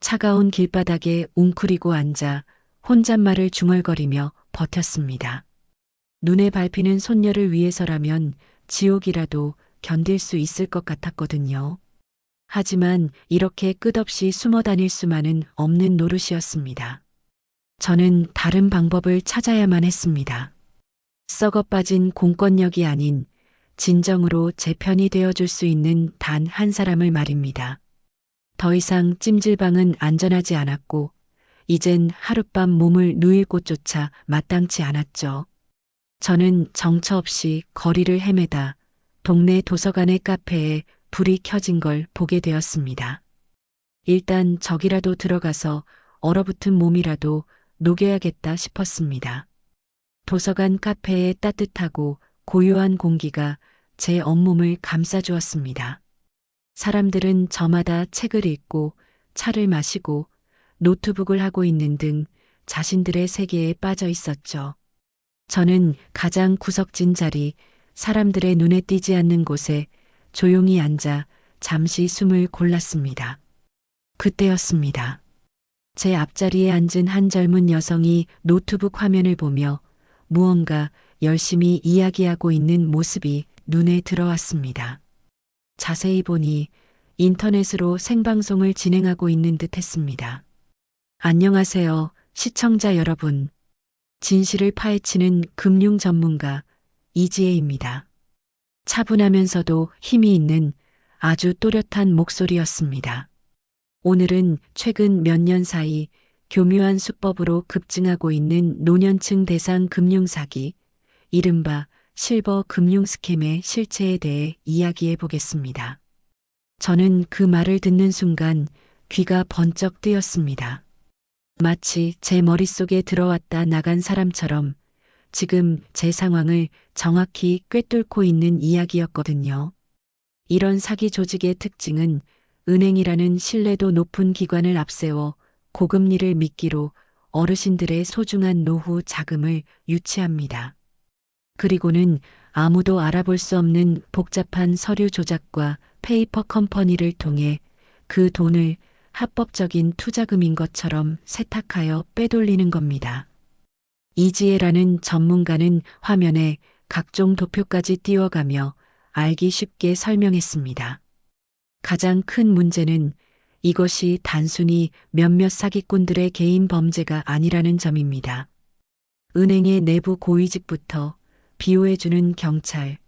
Speaker 1: 차가운 길바닥에 웅크리고 앉아 혼잣말을 중얼거리며 버텼습니다. 눈에 밟히는 손녀를 위해서라면 지옥이라도 견딜 수 있을 것 같았거든요. 하지만 이렇게 끝없이 숨어 다닐 수만은 없는 노릇이었습니다. 저는 다른 방법을 찾아야만 했습니다. 썩어 빠진 공권력이 아닌 진정으로 제 편이 되어줄 수 있는 단 한 사람을 말입니다. 더 이상 찜질방은 안전하지 않았고 이젠 하룻밤 몸을 누일 곳조차 마땅치 않았죠. 저는 정처 없이 거리를 헤매다 동네 도서관의 카페에 불이 켜진 걸 보게 되었습니다. 일단 저기라도 들어가서 얼어붙은 몸이라도 녹여야겠다 싶었습니다. 도서관 카페의 따뜻하고 고요한 공기가 제 온몸을 감싸주었습니다. 사람들은 저마다 책을 읽고 차를 마시고 노트북을 하고 있는 등 자신들의 세계에 빠져 있었죠. 저는 가장 구석진 자리, 사람들의 눈에 띄지 않는 곳에 조용히 앉아 잠시 숨을 골랐습니다. 그때였습니다. 제 앞자리에 앉은 한 젊은 여성이 노트북 화면을 보며 무언가 열심히 이야기하고 있는 모습이 눈에 들어왔습니다. 자세히 보니 인터넷으로 생방송을 진행하고 있는 듯 했습니다. 안녕하세요, 시청자 여러분. 진실을 파헤치는 금융 전문가 이지혜입니다. 차분하면서도 힘이 있는 아주 또렷한 목소리였습니다. 오늘은 최근 몇 년 사이 교묘한 수법으로 급증하고 있는 노년층 대상 금융사기, 이른바 실버 금융 스캠의 실체에 대해 이야기해 보겠습니다. 저는 그 말을 듣는 순간 귀가 번쩍 뜨였습니다. 마치 제 머릿속에 들어왔다 나간 사람처럼 지금 제 상황을 정확히 꿰뚫고 있는 이야기였거든요. 이런 사기 조직의 특징은 은행이라는 신뢰도 높은 기관을 앞세워 고금리를 미끼로 어르신들의 소중한 노후 자금을 유치합니다. 그리고는 아무도 알아볼 수 없는 복잡한 서류 조작과 페이퍼 컴퍼니를 통해 그 돈을 합법적인 투자금인 것처럼 세탁하여 빼돌리는 겁니다. 이지혜라는 전문가는 화면에 각종 도표까지 띄워가며 알기 쉽게 설명했습니다. 가장 큰 문제는 이것이 단순히 몇몇 사기꾼들의 개인 범죄가 아니라는 점입니다. 은행의 내부 고위직부터 비호해주는 경찰,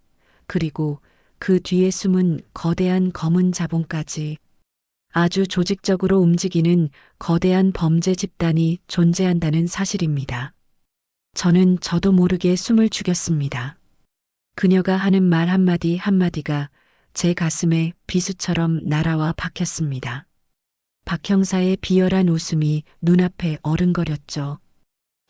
Speaker 1: 그리고 그 뒤에 숨은 거대한 검은 자본까지 아주 조직적으로 움직이는 거대한 범죄 집단이 존재한다는 사실입니다. 저는 저도 모르게 숨을 죽였습니다. 그녀가 하는 말 한마디 한마디가 제 가슴에 비수처럼 날아와 박혔습니다. 박 형사의 비열한 웃음이 눈앞에 어른거렸죠.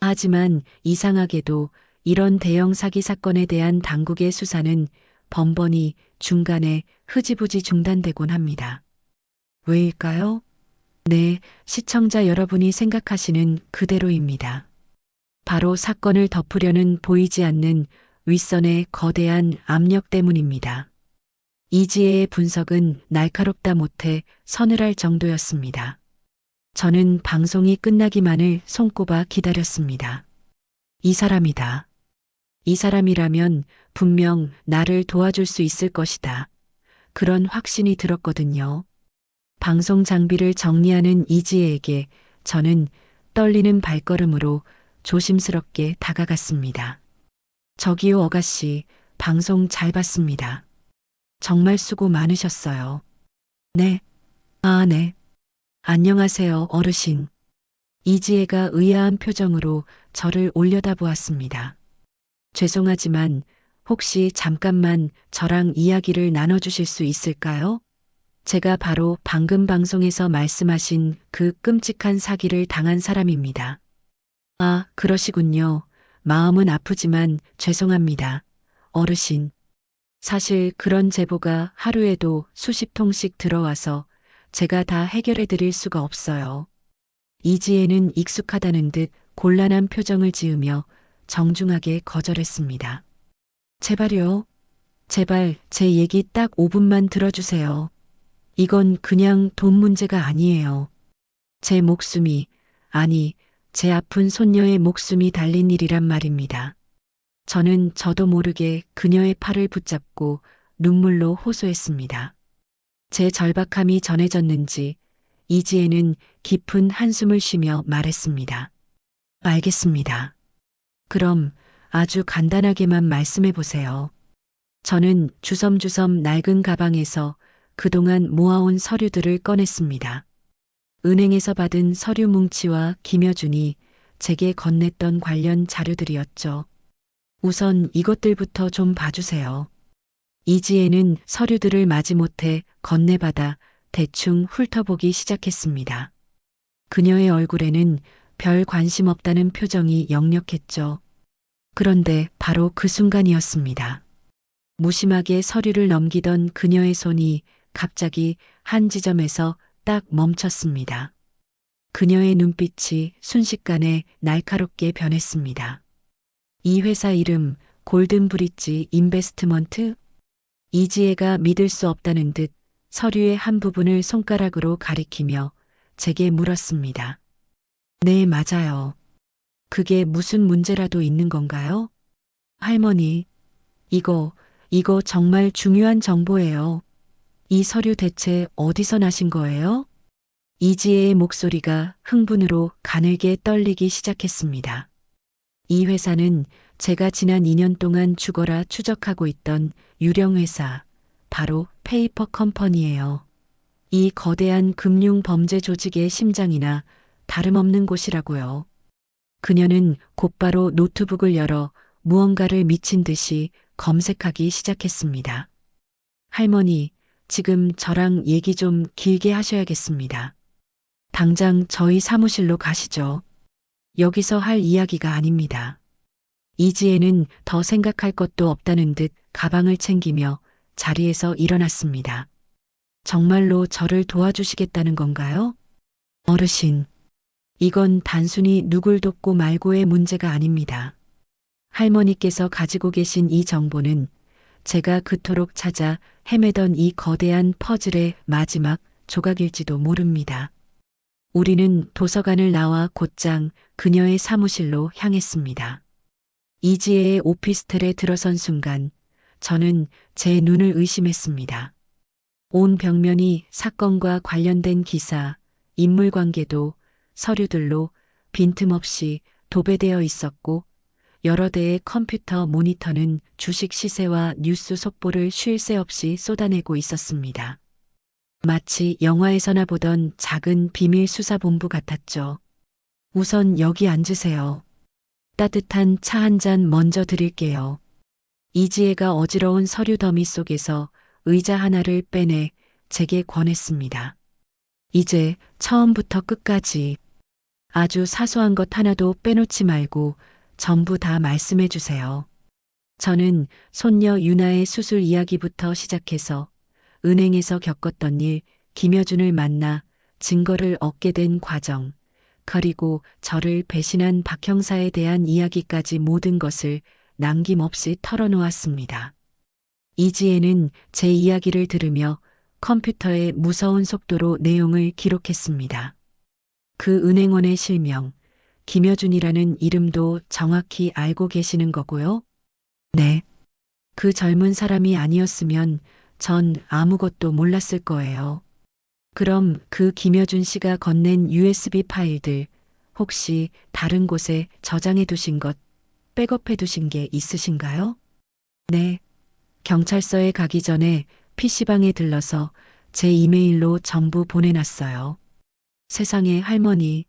Speaker 1: 하지만 이상하게도 이런 대형 사기 사건에 대한 당국의 수사는 번번이 중간에 흐지부지 중단되곤 합니다. 왜일까요? 네, 시청자 여러분이 생각하시는 그대로입니다. 바로 사건을 덮으려는 보이지 않는 윗선의 거대한 압력 때문입니다. 이지혜의 분석은 날카롭다 못해 서늘할 정도였습니다. 저는 방송이 끝나기만을 손꼽아 기다렸습니다. 이 사람이다. 이 사람이라면 분명 나를 도와줄 수 있을 것이다. 그런 확신이 들었거든요. 방송 장비를 정리하는 이지혜에게 저는 떨리는 발걸음으로 조심스럽게 다가갔습니다. 저기요, 어가씨, 방송 잘 봤습니다. 정말 수고 많으셨어요. 네. 아, 네. 안녕하세요, 어르신. 이지혜가 의아한 표정으로 저를 올려다보았습니다. 죄송하지만 혹시 잠깐만 저랑 이야기를 나눠주실 수 있을까요? 제가 바로 방금 방송에서 말씀하신 그 끔찍한 사기를 당한 사람입니다. 아, 그러시군요. 마음은 아프지만 죄송합니다. 어르신. 사실 그런 제보가 하루에도 수십 통씩 들어와서 제가 다 해결해 드릴 수가 없어요. 이지혜는 익숙하다는 듯 곤란한 표정을 지으며 정중하게 거절했습니다. 제발요. 제발 제 얘기 딱 5분만 들어주세요. 이건 그냥 돈 문제가 아니에요. 제 목숨이, 아니, 제 아픈 손녀의 목숨이 달린 일이란 말입니다. 저는 저도 모르게 그녀의 팔을 붙잡고 눈물로 호소했습니다. 제 절박함이 전해졌는지 이지혜는 깊은 한숨을 쉬며 말했습니다. 알겠습니다. 그럼 아주 간단하게만 말씀해 보세요. 저는 주섬주섬 낡은 가방에서 그동안 모아온 서류들을 꺼냈습니다. 은행에서 받은 서류 뭉치와 김여준이 제게 건넸던 관련 자료들이었죠. 우선 이것들부터 좀 봐주세요. 이지혜는 서류들을 마지못해 건네받아 대충 훑어보기 시작했습니다. 그녀의 얼굴에는 별 관심 없다는 표정이 역력했죠. 그런데 바로 그 순간이었습니다. 무심하게 서류를 넘기던 그녀의 손이 갑자기 한 지점에서 딱 멈췄습니다. 그녀의 눈빛이 순식간에 날카롭게 변했습니다. 이 회사 이름 골든브릿지 인베스트먼트? 이지혜가 믿을 수 없다는 듯 서류의 한 부분을 손가락으로 가리키며 제게 물었습니다. 네, 맞아요. 그게 무슨 문제라도 있는 건가요? 할머니, 이거 정말 중요한 정보예요. 이 서류 대체 어디서 나신 거예요? 이지혜의 목소리가 흥분으로 가늘게 떨리기 시작했습니다. 이 회사는 제가 지난 2년 동안 죽어라 추적하고 있던 유령 회사, 바로 페이퍼 컴퍼니예요. 이 거대한 금융 범죄 조직의 심장이나 다름없는 곳이라고요. 그녀는 곧바로 노트북을 열어 무언가를 미친 듯이 검색하기 시작했습니다. 할머니, 지금 저랑 얘기 좀 길게 하셔야겠습니다. 당장 저희 사무실로 가시죠. 여기서 할 이야기가 아닙니다. 이지혜는 더 생각할 것도 없다는 듯 가방을 챙기며 자리에서 일어났습니다. 정말로 저를 도와주시겠다는 건가요? 어르신, 이건 단순히 누굴 돕고 말고의 문제가 아닙니다. 할머니께서 가지고 계신 이 정보는 제가 그토록 찾아 헤매던 이 거대한 퍼즐의 마지막 조각일지도 모릅니다. 우리는 도서관을 나와 곧장 그녀의 사무실로 향했습니다. 이지혜의 오피스텔에 들어선 순간 저는 제 눈을 의심했습니다. 온 벽면이 사건과 관련된 기사, 인물관계도 서류들로 빈틈없이 도배되어 있었고 여러 대의 컴퓨터 모니터는 주식 시세와 뉴스 속보를 쉴 새 없이 쏟아내고 있었습니다. 마치 영화에서나 보던 작은 비밀 수사본부 같았죠. 우선 여기 앉으세요. 따뜻한 차 한 잔 먼저 드릴게요. 이지혜가 어지러운 서류 더미 속에서 의자 하나를 빼내 제게 권했습니다. 이제 처음부터 끝까지 아주 사소한 것 하나도 빼놓지 말고 전부 다 말씀해 주세요. 저는 손녀 유나의 수술 이야기부터 시작해서 은행에서 겪었던 일, 김여준을 만나 증거를 얻게 된 과정, 그리고 저를 배신한 박 형사에 대한 이야기까지 모든 것을 남김없이 털어놓았습니다. 이지혜는 제 이야기를 들으며 컴퓨터에 무서운 속도로 내용을 기록했습니다. 그 은행원의 실명, 김여준이라는 이름도 정확히 알고 계시는 거고요? 네. 그 젊은 사람이 아니었으면 전 아무것도 몰랐을 거예요. 그럼 그 김여준 씨가 건넨 USB 파일들 혹시 다른 곳에 저장해 두신 것, 백업해 두신 게 있으신가요? 네. 경찰서에 가기 전에 PC방에 들러서 제 이메일로 전부 보내놨어요. 세상에 할머니,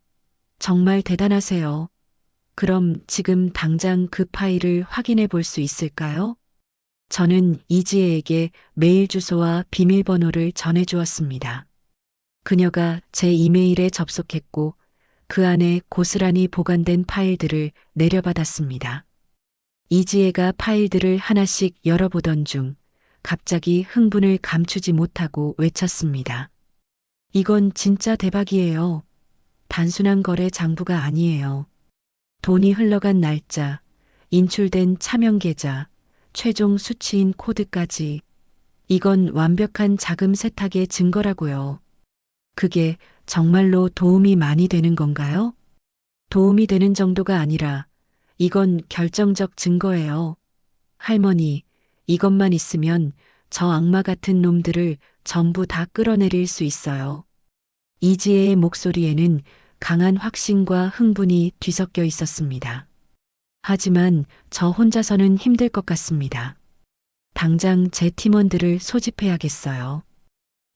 Speaker 1: 정말 대단하세요. 그럼 지금 당장 그 파일을 확인해 볼 수 있을까요? 저는 이지혜에게 메일 주소와 비밀번호를 전해 주었습니다. 그녀가 제 이메일에 접속했고 그 안에 고스란히 보관된 파일들을 내려받았습니다. 이지혜가 파일들을 하나씩 열어보던 중 갑자기 흥분을 감추지 못하고 외쳤습니다. 이건 진짜 대박이에요. 단순한 거래 장부가 아니에요. 돈이 흘러간 날짜, 인출된 차명 계좌, 최종 수취인 코드까지. 이건 완벽한 자금 세탁의 증거라고요. 그게 정말로 도움이 많이 되는 건가요? 도움이 되는 정도가 아니라 이건 결정적 증거예요. 할머니, 이것만 있으면 저 악마 같은 놈들을 전부 다 끌어내릴 수 있어요. 이지혜의 목소리에는 강한 확신과 흥분이 뒤섞여 있었습니다. 하지만 저 혼자서는 힘들 것 같습니다. 당장 제 팀원들을 소집해야겠어요.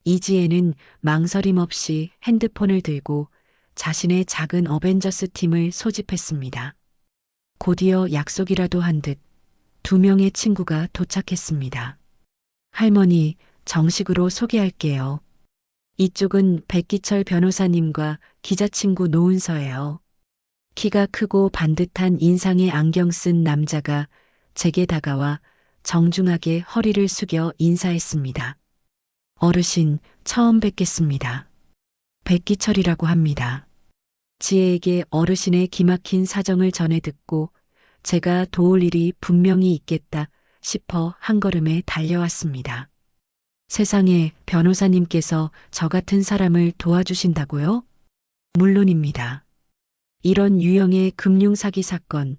Speaker 1: 이지혜는 망설임 없이 핸드폰을 들고 자신의 작은 어벤져스 팀을 소집했습니다. 곧이어 약속이라도 한 듯 2명의 친구가 도착했습니다. 할머니, 정식으로 소개할게요. 이쪽은 백기철 변호사님과 기자 친구 노은서예요. 키가 크고 반듯한 인상에 안경 쓴 남자가 제게 다가와 정중하게 허리를 숙여 인사했습니다. 어르신, 처음 뵙겠습니다. 백기철이라고 합니다. 지혜에게 어르신의 기막힌 사정을 전해 듣고 제가 도울 일이 분명히 있겠다 싶어 한 걸음에 달려왔습니다. 세상에 변호사님께서 저 같은 사람을 도와주신다고요? 물론입니다. 이런 유형의 금융사기 사건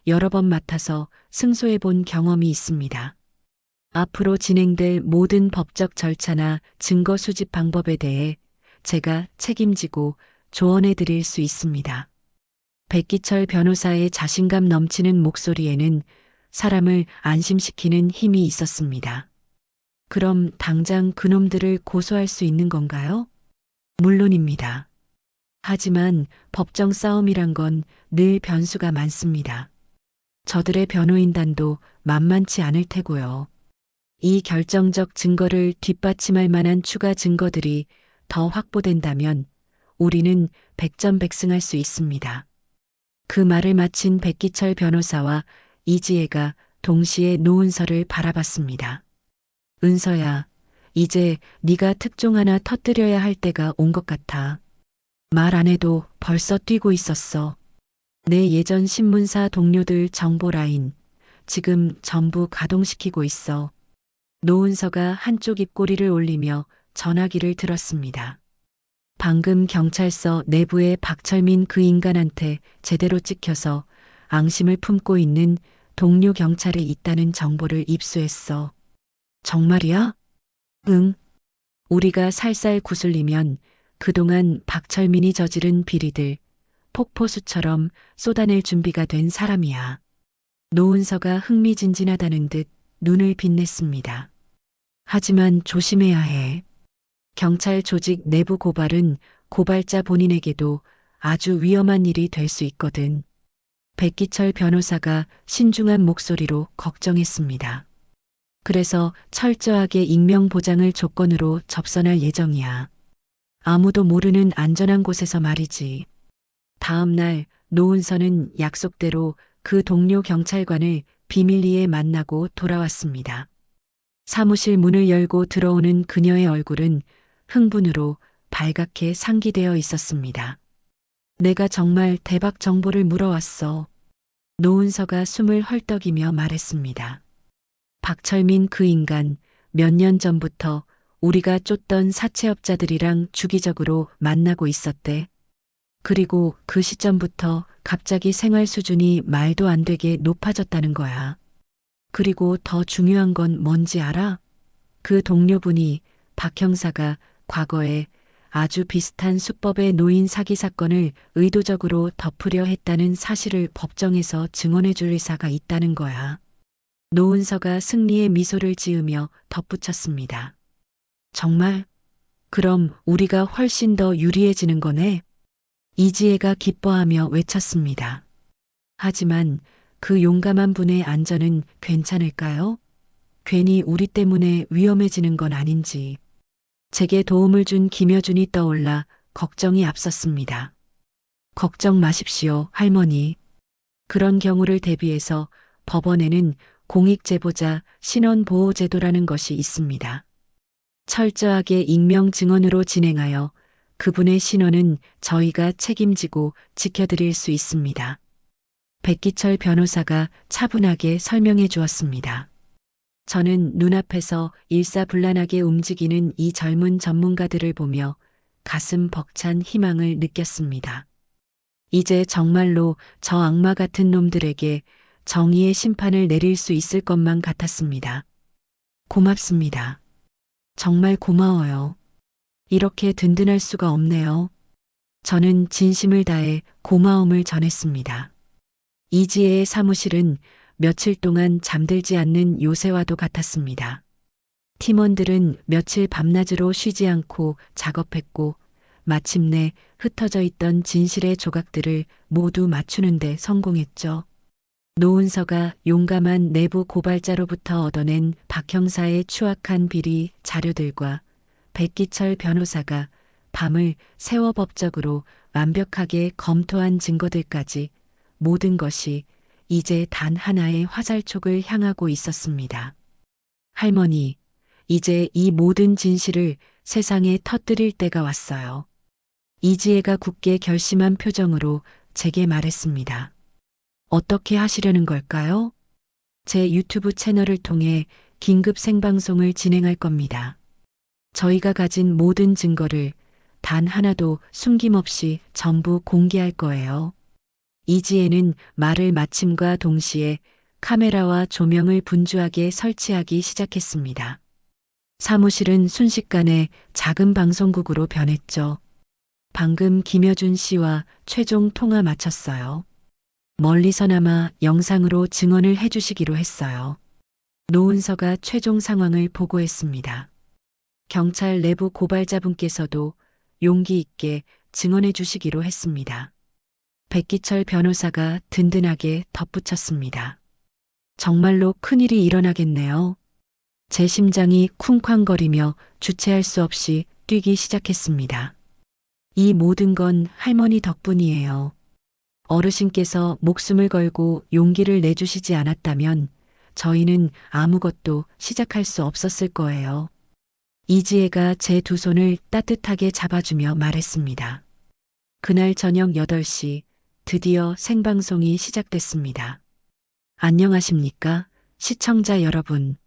Speaker 1: 여러 번 맡아서 승소해 본 경험이 있습니다. 앞으로 진행될 모든 법적 절차나 증거 수집 방법에 대해 제가 책임지고 조언해 드릴 수 있습니다. 백기철 변호사의 자신감 넘치는 목소리에는 사람을 안심시키는 힘이 있었습니다. 그럼 당장 그놈들을 고소할 수 있는 건가요? 물론입니다. 하지만 법정 싸움이란 건 늘 변수가 많습니다. 저들의 변호인단도 만만치 않을 테고요. 이 결정적 증거를 뒷받침할 만한 추가 증거들이 더 확보된다면 우리는 백전백승할 수 있습니다. 그 말을 마친 백기철 변호사와 이지혜가 동시에 노은서를 바라봤습니다. 은서야, 이제 네가 특종 하나 터뜨려야 할 때가 온 것 같아. 말 안 해도 벌써 뛰고 있었어. 내 예전 신문사 동료들 정보 라인 지금 전부 가동시키고 있어. 노은서가 한쪽 입꼬리를 올리며 전화기를 들었습니다. 방금 경찰서 내부에 박철민 그 인간한테 제대로 찍혀서 앙심을 품고 있는 동료 경찰이 있다는 정보를 입수했어. 정말이야? 응. 우리가 살살 구슬리면 그동안 박철민이 저지른 비리들 폭포수처럼 쏟아낼 준비가 된 사람이야. 노은서가 흥미진진하다는 듯 눈을 빛냈습니다. 하지만 조심해야 해. 경찰 조직 내부 고발은 고발자 본인에게도 아주 위험한 일이 될 수 있거든. 백기철 변호사가 신중한 목소리로 걱정했습니다. 그래서 철저하게 익명 보장을 조건으로 접선할 예정이야. 아무도 모르는 안전한 곳에서 말이지. 다음 날 노은서는 약속대로 그 동료 경찰관을 비밀리에 만나고 돌아왔습니다. 사무실 문을 열고 들어오는 그녀의 얼굴은 흥분으로 발갛게 상기되어 있었습니다. 내가 정말 대박 정보를 물어왔어. 노은서가 숨을 헐떡이며 말했습니다. 박철민 그 인간 몇 년 전부터 우리가 쫓던 사채업자들이랑 주기적으로 만나고 있었대. 그리고 그 시점부터 갑자기 생활 수준이 말도 안 되게 높아졌다는 거야. 그리고 더 중요한 건 뭔지 알아? 그 동료분이 박 형사가 과거에 아주 비슷한 수법의 노인 사기 사건을 의도적으로 덮으려 했다는 사실을 법정에서 증언해 줄 의사가 있다는 거야. 노은서가 승리의 미소를 지으며 덧붙였습니다. 정말? 그럼 우리가 훨씬 더 유리해지는 거네? 이지혜가 기뻐하며 외쳤습니다. 하지만 그 용감한 분의 안전은 괜찮을까요? 괜히 우리 때문에 위험해지는 건 아닌지. 제게 도움을 준 김여준이 떠올라 걱정이 앞섰습니다. 걱정 마십시오, 할머니. 그런 경우를 대비해서 법원에는 공익제보자 신원보호제도라는 것이 있습니다. 철저하게 익명 증언으로 진행하여 그분의 신원은 저희가 책임지고 지켜드릴 수 있습니다. 백기철 변호사가 차분하게 설명해 주었습니다. 저는 눈앞에서 일사불란하게 움직이는 이 젊은 전문가들을 보며 가슴 벅찬 희망을 느꼈습니다. 이제 정말로 저 악마 같은 놈들에게 정의의 심판을 내릴 수 있을 것만 같았습니다. 고맙습니다. 정말 고마워요. 이렇게 든든할 수가 없네요. 저는 진심을 다해 고마움을 전했습니다. 이지혜의 사무실은 며칠 동안 잠들지 않는 요새와도 같았습니다. 팀원들은 며칠 밤낮으로 쉬지 않고 작업했고 마침내 흩어져 있던 진실의 조각들을 모두 맞추는 데 성공했죠. 노은서가 용감한 내부 고발자로부터 얻어낸 박 형사의 추악한 비리 자료들과 백기철 변호사가 밤을 새워 법적으로 완벽하게 검토한 증거들까지 모든 것이 이제 단 하나의 화살촉을 향하고 있었습니다. 할머니, 이제 이 모든 진실을 세상에 터뜨릴 때가 왔어요. 이지혜가 굳게 결심한 표정으로 제게 말했습니다. 어떻게 하시려는 걸까요? 제 유튜브 채널을 통해 긴급 생방송을 진행할 겁니다. 저희가 가진 모든 증거를 단 하나도 숨김없이 전부 공개할 거예요. 이지혜는 말을 마침과 동시에 카메라와 조명을 분주하게 설치하기 시작했습니다. 사무실은 순식간에 작은 방송국으로 변했죠. 방금 김여준 씨와 최종 통화 마쳤어요. 멀리서나마 영상으로 증언을 해주시기로 했어요. 노은서가 최종 상황을 보고했습니다. 경찰 내부 고발자분께서도 용기 있게 증언해 주시기로 했습니다. 백기철 변호사가 든든하게 덧붙였습니다. 정말로 큰일이 일어나겠네요. 제 심장이 쿵쾅거리며 주체할 수 없이 뛰기 시작했습니다. 이 모든 건 할머니 덕분이에요. 어르신께서 목숨을 걸고 용기를 내주시지 않았다면 저희는 아무것도 시작할 수 없었을 거예요. 이지혜가 제 두 손을 따뜻하게 잡아주며 말했습니다. 그날 저녁 8시 드디어 생방송이 시작됐습니다. 안녕하십니까, 시청자 여러분.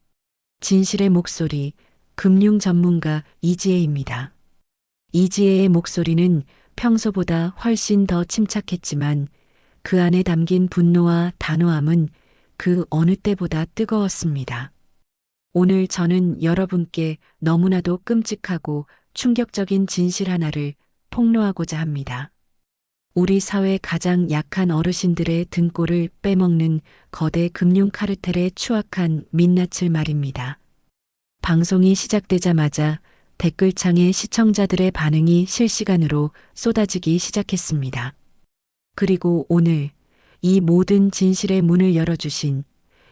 Speaker 1: 진실의 목소리, 금융 전문가 이지혜입니다. 이지혜의 목소리는 평소보다 훨씬 더 침착했지만 그 안에 담긴 분노와 단호함은 그 어느 때보다 뜨거웠습니다. 오늘 저는 여러분께 너무나도 끔찍하고 충격적인 진실 하나를 폭로하고자 합니다. 우리 사회 가장 약한 어르신들의 등골을 빼먹는 거대 금융 카르텔의 추악한 민낯을 말입니다. 방송이 시작되자마자 댓글창에 시청자들의 반응이 실시간으로 쏟아지기 시작했습니다. 그리고 오늘 이 모든 진실의 문을 열어주신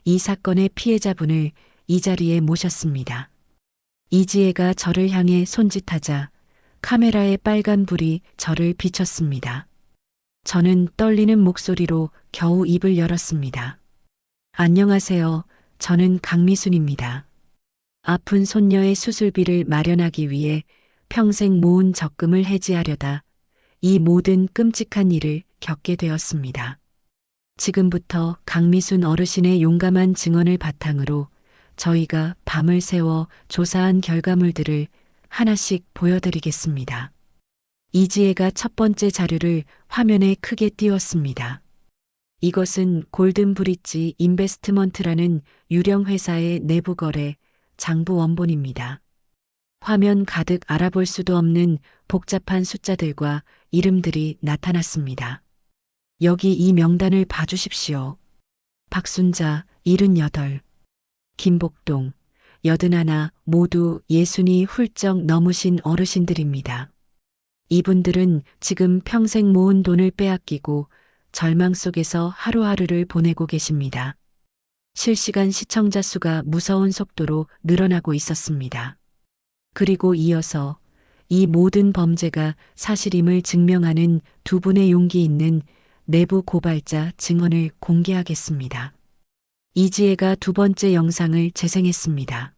Speaker 1: 이 사건의 피해자분을 이 자리에 모셨습니다. 이지혜가 저를 향해 손짓하자 카메라의 빨간 불이 저를 비췄습니다. 저는 떨리는 목소리로 겨우 입을 열었습니다. 안녕하세요. 저는 강미순입니다. 아픈 손녀의 수술비를 마련하기 위해 평생 모은 적금을 해지하려다 이 모든 끔찍한 일을 겪게 되었습니다. 지금부터 강미순 어르신의 용감한 증언을 바탕으로 저희가 밤을 새워 조사한 결과물들을 하나씩 보여드리겠습니다. 이지혜가 첫 번째 자료를 화면에 크게 띄웠습니다. 이것은 골든 브릿지 인베스트먼트라는 유령 회사의 내부 거래 장부 원본입니다. 화면 가득 알아볼 수도 없는 복잡한 숫자들과 이름들이 나타났습니다. 여기 이 명단을 봐주십시오. 박순자 78, 김복동 81 모두 60이 훌쩍 넘으신 어르신들입니다. 이분들은 지금 평생 모은 돈을 빼앗기고 절망 속에서 하루하루를 보내고 계십니다. 실시간 시청자 수가 무서운 속도로 늘어나고 있었습니다. 그리고 이어서 이 모든 범죄가 사실임을 증명하는 두 분의 용기 있는 내부 고발자 증언을 공개하겠습니다. 이지혜가 두 번째 영상을 재생했습니다.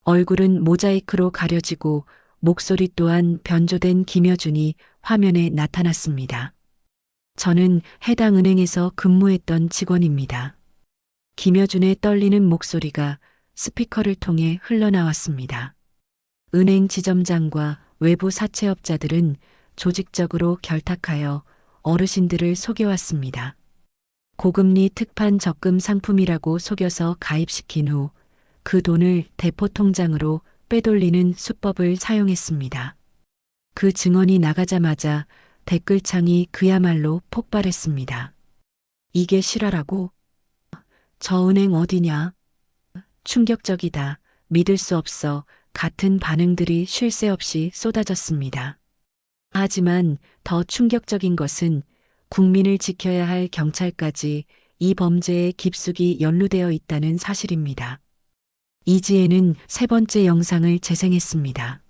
Speaker 1: 얼굴은 모자이크로 가려지고 목소리 또한 변조된 김여준이 화면에 나타났습니다. 저는 해당 은행에서 근무했던 직원입니다. 김여준의 떨리는 목소리가 스피커를 통해 흘러나왔습니다. 은행 지점장과 외부 사채업자들은 조직적으로 결탁하여 어르신들을 속여왔습니다. 고금리 특판 적금 상품이라고 속여서 가입시킨 후 그 돈을 대포 통장으로 빼돌리는 수법을 사용했습니다. 그 증언이 나가자마자 댓글창이 그야말로 폭발했습니다. 이게 실화라고? 저 은행 어디냐? 충격적이다. 믿을 수 없어. 같은 반응들이 쉴 새 없이 쏟아졌습니다. 하지만 더 충격적인 것은 국민을 지켜야 할 경찰까지 이 범죄에 깊숙이 연루되어 있다는 사실입니다. 이지혜는 세 번째 영상을 재생했습니다.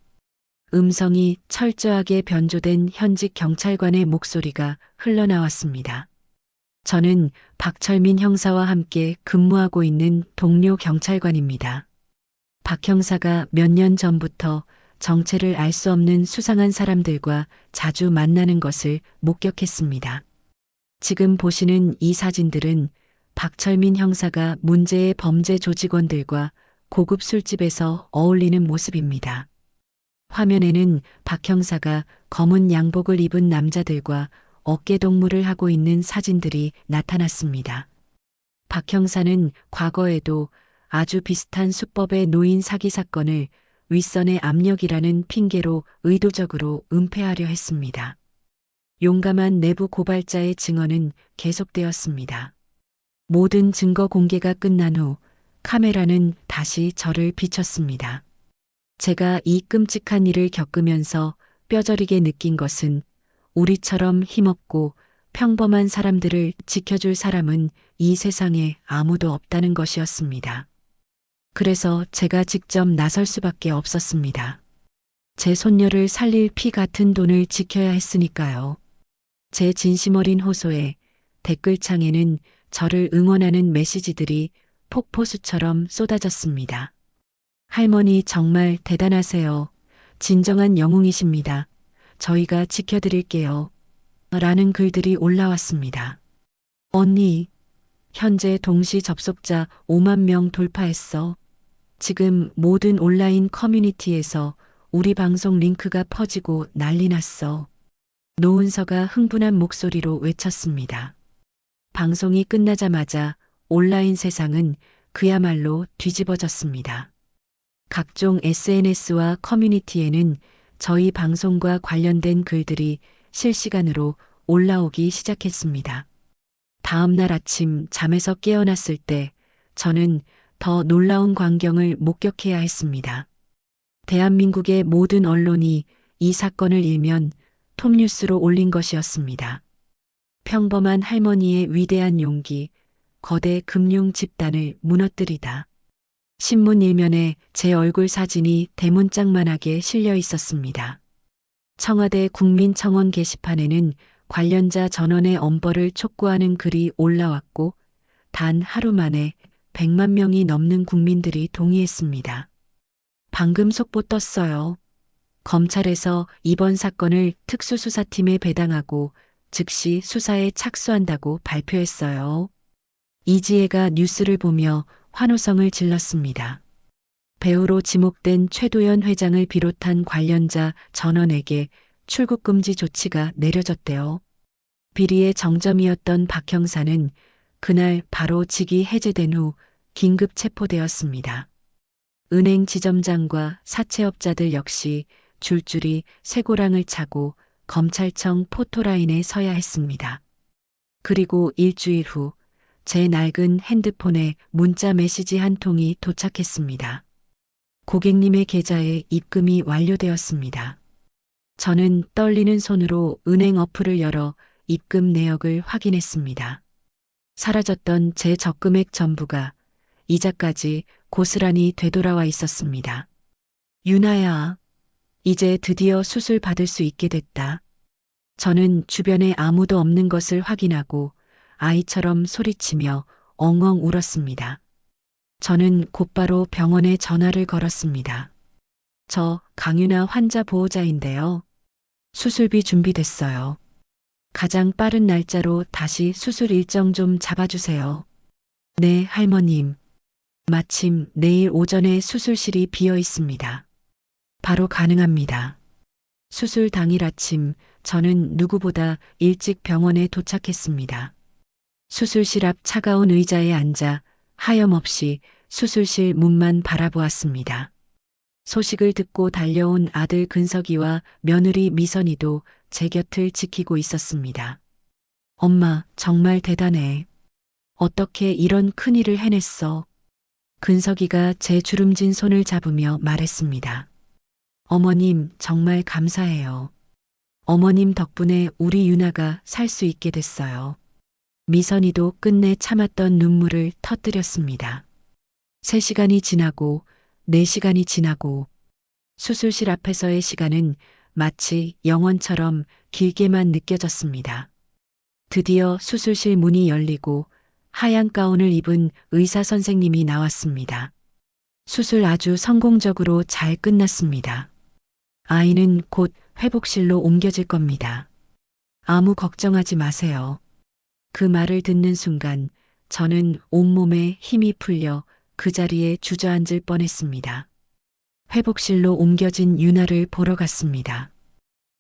Speaker 1: 음성이 철저하게 변조된 현직 경찰관의 목소리가 흘러나왔습니다. 저는 박철민 형사와 함께 근무하고 있는 동료 경찰관입니다. 박 형사가 몇 년 전부터 정체를 알 수 없는 수상한 사람들과 자주 만나는 것을 목격했습니다. 지금 보시는 이 사진들은 박철민 형사가 문제의 범죄 조직원들과 고급 술집에서 어울리는 모습입니다. 화면에는 박 형사가 검은 양복을 입은 남자들과 어깨동무를 하고 있는 사진들이 나타났습니다. 박 형사는 과거에도 아주 비슷한 수법에 놓인 사기 사건을 윗선의 압력이라는 핑계로 의도적으로 은폐하려 했습니다. 용감한 내부 고발자의 증언은 계속되었습니다. 모든 증거 공개가 끝난 후 카메라는 다시 저를 비췄습니다. 제가 이 끔찍한 일을 겪으면서 뼈저리게 느낀 것은 우리처럼 힘없고 평범한 사람들을 지켜줄 사람은 이 세상에 아무도 없다는 것이었습니다. 그래서 제가 직접 나설 수밖에 없었습니다. 제 손녀를 살릴 피 같은 돈을 지켜야 했으니까요. 제 진심 어린 호소에 댓글창에는 저를 응원하는 메시지들이 폭포수처럼 쏟아졌습니다. 할머니 정말 대단하세요. 진정한 영웅이십니다. 저희가 지켜드릴게요. 라는 글들이 올라왔습니다. 언니, 현재 동시 접속자 5만 명 돌파했어. 지금 모든 온라인 커뮤니티에서 우리 방송 링크가 퍼지고 난리 났어. 노은서가 흥분한 목소리로 외쳤습니다. 방송이 끝나자마자 온라인 세상은 그야말로 뒤집어졌습니다. 각종 SNS와 커뮤니티에는 저희 방송과 관련된 글들이 실시간으로 올라오기 시작했습니다. 다음 날 아침 잠에서 깨어났을 때 저는 더 놀라운 광경을 목격해야 했습니다. 대한민국의 모든 언론이 이 사건을 일면 톱뉴스로 올린 것이었습니다. 평범한 할머니의 위대한 용기, 거대 금융 집단을 무너뜨리다. 신문 일면에 제 얼굴 사진이 대문짝만하게 실려 있었습니다. 청와대 국민청원 게시판에는 관련자 전원의 엄벌을 촉구하는 글이 올라왔고 단 하루 만에 100만 명이 넘는 국민들이 동의했습니다. 방금 속보 떴어요. 검찰에서 이번 사건을 특수수사팀에 배당하고 즉시 수사에 착수한다고 발표했어요. 이지혜가 뉴스를 보며 환호성을 질렀습니다. 배우로 지목된 최도연 회장을 비롯한 관련자 전원에게 출국 금지 조치가 내려졌대요. 비리의 정점이었던 박 형사는 그날 바로 직위 해제된 후 긴급 체포되었습니다. 은행 지점장과 사채업자들 역시 줄줄이 쇠고랑을 차고 검찰청 포토라인에 서야 했습니다. 그리고 일주일 후 제 낡은 핸드폰에 문자 메시지 한 통이 도착했습니다. 고객님의 계좌에 입금이 완료되었습니다. 저는 떨리는 손으로 은행 어플을 열어 입금 내역을 확인했습니다. 사라졌던 제 적금액 전부가 이자까지 고스란히 되돌아와 있었습니다. 유나야, 이제 드디어 수술 받을 수 있게 됐다. 저는 주변에 아무도 없는 것을 확인하고 아이처럼 소리치며 엉엉 울었습니다. 저는 곧바로 병원에 전화를 걸었습니다. 저 강유나 환자 보호자인데요. 수술비 준비됐어요. 가장 빠른 날짜로 다시 수술 일정 좀 잡아주세요. 네, 할머님. 마침 내일 오전에 수술실이 비어 있습니다. 바로 가능합니다. 수술 당일 아침 저는 누구보다 일찍 병원에 도착했습니다. 수술실 앞 차가운 의자에 앉아 하염없이 수술실 문만 바라보았습니다. 소식을 듣고 달려온 아들 근석이와 며느리 미선이도 제 곁을 지키고 있었습니다. 엄마, 정말 대단해. 어떻게 이런 큰일을 해냈어? 근석이가 제 주름진 손을 잡으며 말했습니다. 어머님, 정말 감사해요. 어머님 덕분에 우리 유나가 살 수 있게 됐어요. 미선이도 끝내 참았던 눈물을 터뜨렸습니다. 3시간이 지나고 4시간이 지나고 수술실 앞에서의 시간은 마치 영원처럼 길게만 느껴졌습니다. 드디어 수술실 문이 열리고 하얀 가운을 입은 의사 선생님이 나왔습니다. 수술 아주 성공적으로 잘 끝났습니다. 아이는 곧 회복실로 옮겨질 겁니다. 아무 걱정하지 마세요. 그 말을 듣는 순간 저는 온몸에 힘이 풀려 그 자리에 주저앉을 뻔했습니다. 회복실로 옮겨진 유나를 보러 갔습니다.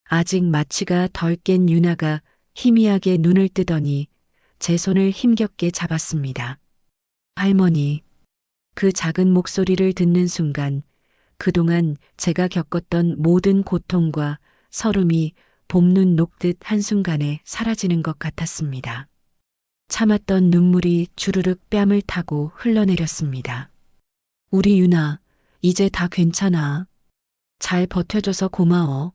Speaker 1: 아직 마취가 덜 깬 유나가 희미하게 눈을 뜨더니 제 손을 힘겹게 잡았습니다. 할머니, 그 작은 목소리를 듣는 순간 그동안 제가 겪었던 모든 고통과 서름이 봄눈 녹듯 한순간에 사라지는 것 같았습니다. 참았던 눈물이 주르륵 뺨을 타고 흘러내렸습니다. 우리 유나, 이제 다 괜찮아. 잘 버텨줘서 고마워.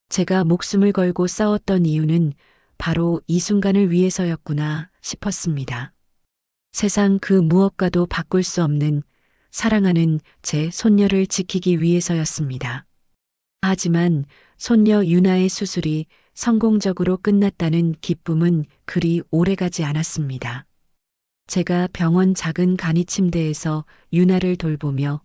Speaker 1: 제가 목숨을 걸고 싸웠던 이유는 바로 이 순간을 위해서였구나 싶었습니다. 세상 그 무엇과도 바꿀 수 없는 사랑하는 제 손녀를 지키기 위해서였습니다. 하지만 손녀 유나의 수술이 성공적으로 끝났다는 기쁨은 그리 오래가지 않았습니다. 제가 병원 작은 간이 침대에서 유나를 돌보며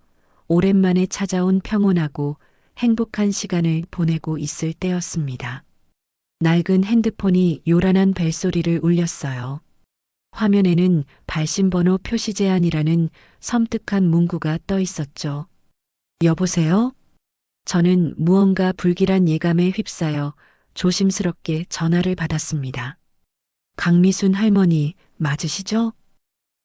Speaker 1: 오랜만에 찾아온 평온하고 행복한 시간을 보내고 있을 때였습니다. 낡은 핸드폰이 요란한 벨소리를 울렸어요. 화면에는 발신번호 표시 제한이라는 섬뜩한 문구가 떠 있었죠. 여보세요? 저는 무언가 불길한 예감에 휩싸여 조심스럽게 전화를 받았습니다. 강미순 할머니 맞으시죠?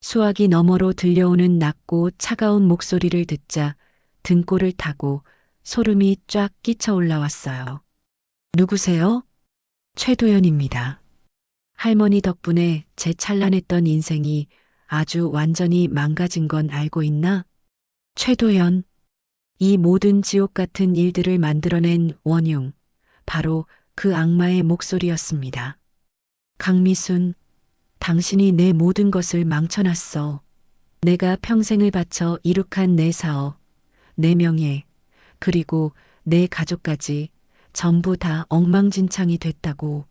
Speaker 1: 수화기 너머로 들려오는 낮고 차가운 목소리를 듣자 등골을 타고 소름이 쫙 끼쳐 올라왔어요. 누구세요? 최도연입니다. 할머니 덕분에 제 찬란했던 인생이 아주 완전히 망가진 건 알고 있나? 최도연. 이 모든 지옥 같은 일들을 만들어낸 원흉. 바로 그 악마의 목소리였습니다. 강미순, 당신이 내 모든 것을 망쳐놨어. 내가 평생을 바쳐 이룩한 내 사업, 내 명예, 그리고 내 가족까지 전부 다 엉망진창이 됐다고.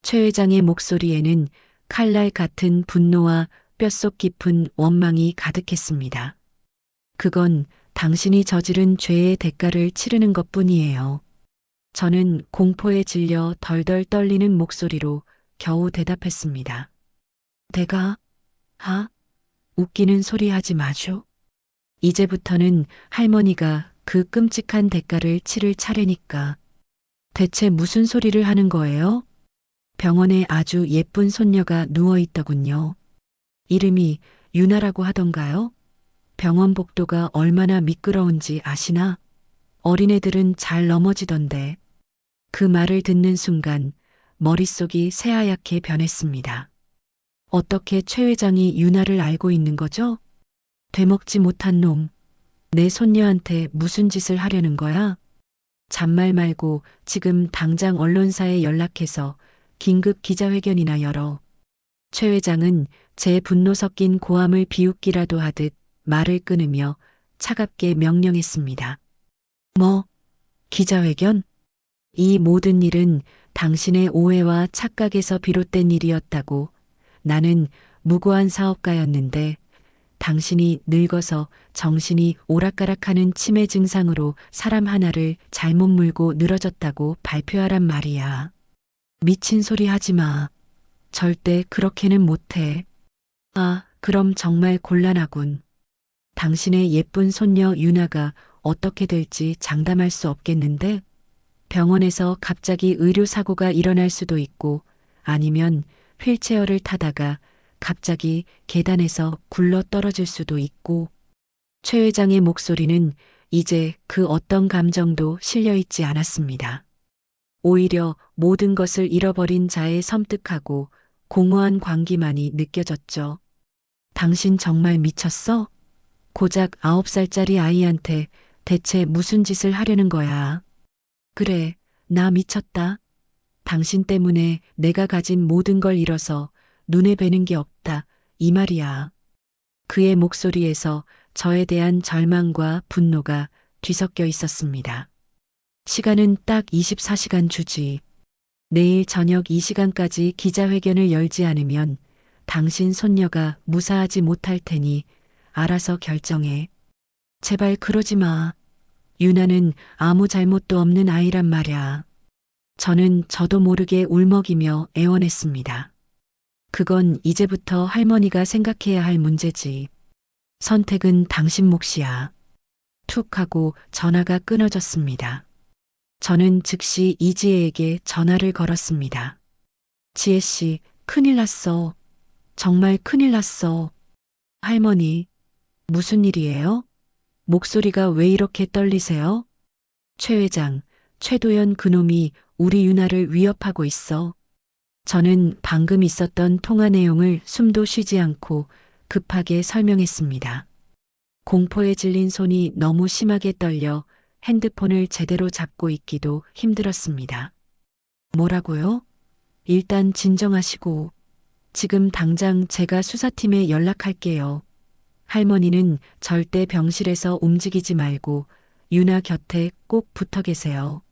Speaker 1: 최 회장의 목소리에는 칼날 같은 분노와 뼛속 깊은 원망이 가득했습니다. 그건 당신이 저지른 죄의 대가를 치르는 것뿐이에요. 저는 공포에 질려 덜덜 떨리는 목소리로 겨우 대답했습니다. 대가? 웃기는 소리 하지 마쇼. 이제부터는 할머니가 그 끔찍한 대가를 치를 차례니까. 대체 무슨 소리를 하는 거예요? 병원에 아주 예쁜 손녀가 누워 있더군요. 이름이 유나라고 하던가요? 병원 복도가 얼마나 미끄러운지 아시나? 어린애들은 잘 넘어지던데. 그 말을 듣는 순간 머릿속이 새하얗게 변했습니다. 어떻게 최 회장이 유나를 알고 있는 거죠? 되먹지 못한 놈. 내 손녀한테 무슨 짓을 하려는 거야? 잔말 말고 지금 당장 언론사에 연락해서 긴급 기자회견이나 열어. 최 회장은 제 분노 섞인 고함을 비웃기라도 하듯 말을 끊으며 차갑게 명령했습니다. 뭐, 기자회견? 이 모든 일은 당신의 오해와 착각에서 비롯된 일이었다고. 나는 무고한 사업가였는데 당신이 늙어서 정신이 오락가락하는 치매 증상으로 사람 하나를 잘못 물고 늘어졌다고 발표하란 말이야. 미친 소리 하지 마. 절대 그렇게는 못해. 아, 그럼 정말 곤란하군. 당신의 예쁜 손녀 유나가 어떻게 될지 장담할 수 없겠는데 병원에서 갑자기 의료사고가 일어날 수도 있고 아니면 휠체어를 타다가 갑자기 계단에서 굴러 떨어질 수도 있고. 최 회장의 목소리는 이제 그 어떤 감정도 실려 있지 않았습니다. 오히려 모든 것을 잃어버린 자의 섬뜩하고 공허한 광기만이 느껴졌죠. 당신 정말 미쳤어? 고작 9살짜리 아이한테 대체 무슨 짓을 하려는 거야? 그래, 나 미쳤다. 당신 때문에 내가 가진 모든 걸 잃어서 눈에 뵈는 게 없다. 이 말이야. 그의 목소리에서 저에 대한 절망과 분노가 뒤섞여 있었습니다. 시간은 딱 24시간 주지. 내일 저녁 이 시간까지 기자회견을 열지 않으면 당신 손녀가 무사하지 못할 테니 알아서 결정해. 제발 그러지 마. 유나는 아무 잘못도 없는 아이란 말야. 저는 저도 모르게 울먹이며 애원했습니다. 그건 이제부터 할머니가 생각해야 할 문제지. 선택은 당신 몫이야. 툭 하고 전화가 끊어졌습니다. 저는 즉시 이지혜에게 전화를 걸었습니다. 지혜 씨, 큰일 났어. 정말 큰일 났어. 할머니, 무슨 일이에요? 목소리가 왜 이렇게 떨리세요? 최 회장, 최도연 그놈이 우리 유나를 위협하고 있어. 저는 방금 있었던 통화 내용을 숨도 쉬지 않고 급하게 설명했습니다. 공포에 질린 손이 너무 심하게 떨려 핸드폰을 제대로 잡고 있기도 힘들었습니다. 뭐라고요? 일단 진정하시고 지금 당장 제가 수사팀에 연락할게요. 할머니는 절대 병실에서 움직이지 말고 유나 곁에 꼭 붙어 계세요.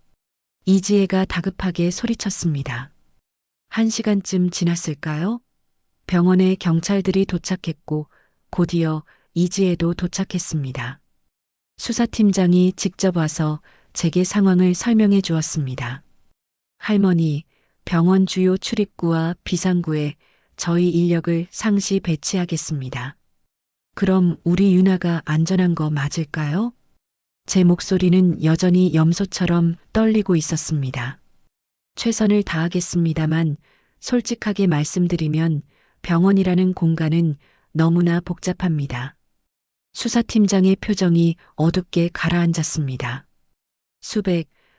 Speaker 1: 이지혜가 다급하게 소리쳤습니다. 1시간쯤 지났을까요? 병원에 경찰들이 도착했고 곧이어 이지혜도 도착했습니다. 수사팀장이 직접 와서 제게 상황을 설명해 주었습니다. 할머니, 병원 주요 출입구와 비상구에 저희 인력을 상시 배치하겠습니다. 그럼 우리 유나가 안전한 거 맞을까요? 제 목소리는 여전히 염소처럼 떨리고 있었습니다. 최선을 다하겠습니다만 솔직하게 말씀드리면 병원이라는 공간은 너무나 복잡합니다. 수사팀장의 표정이 어둡게 가라앉았습니다.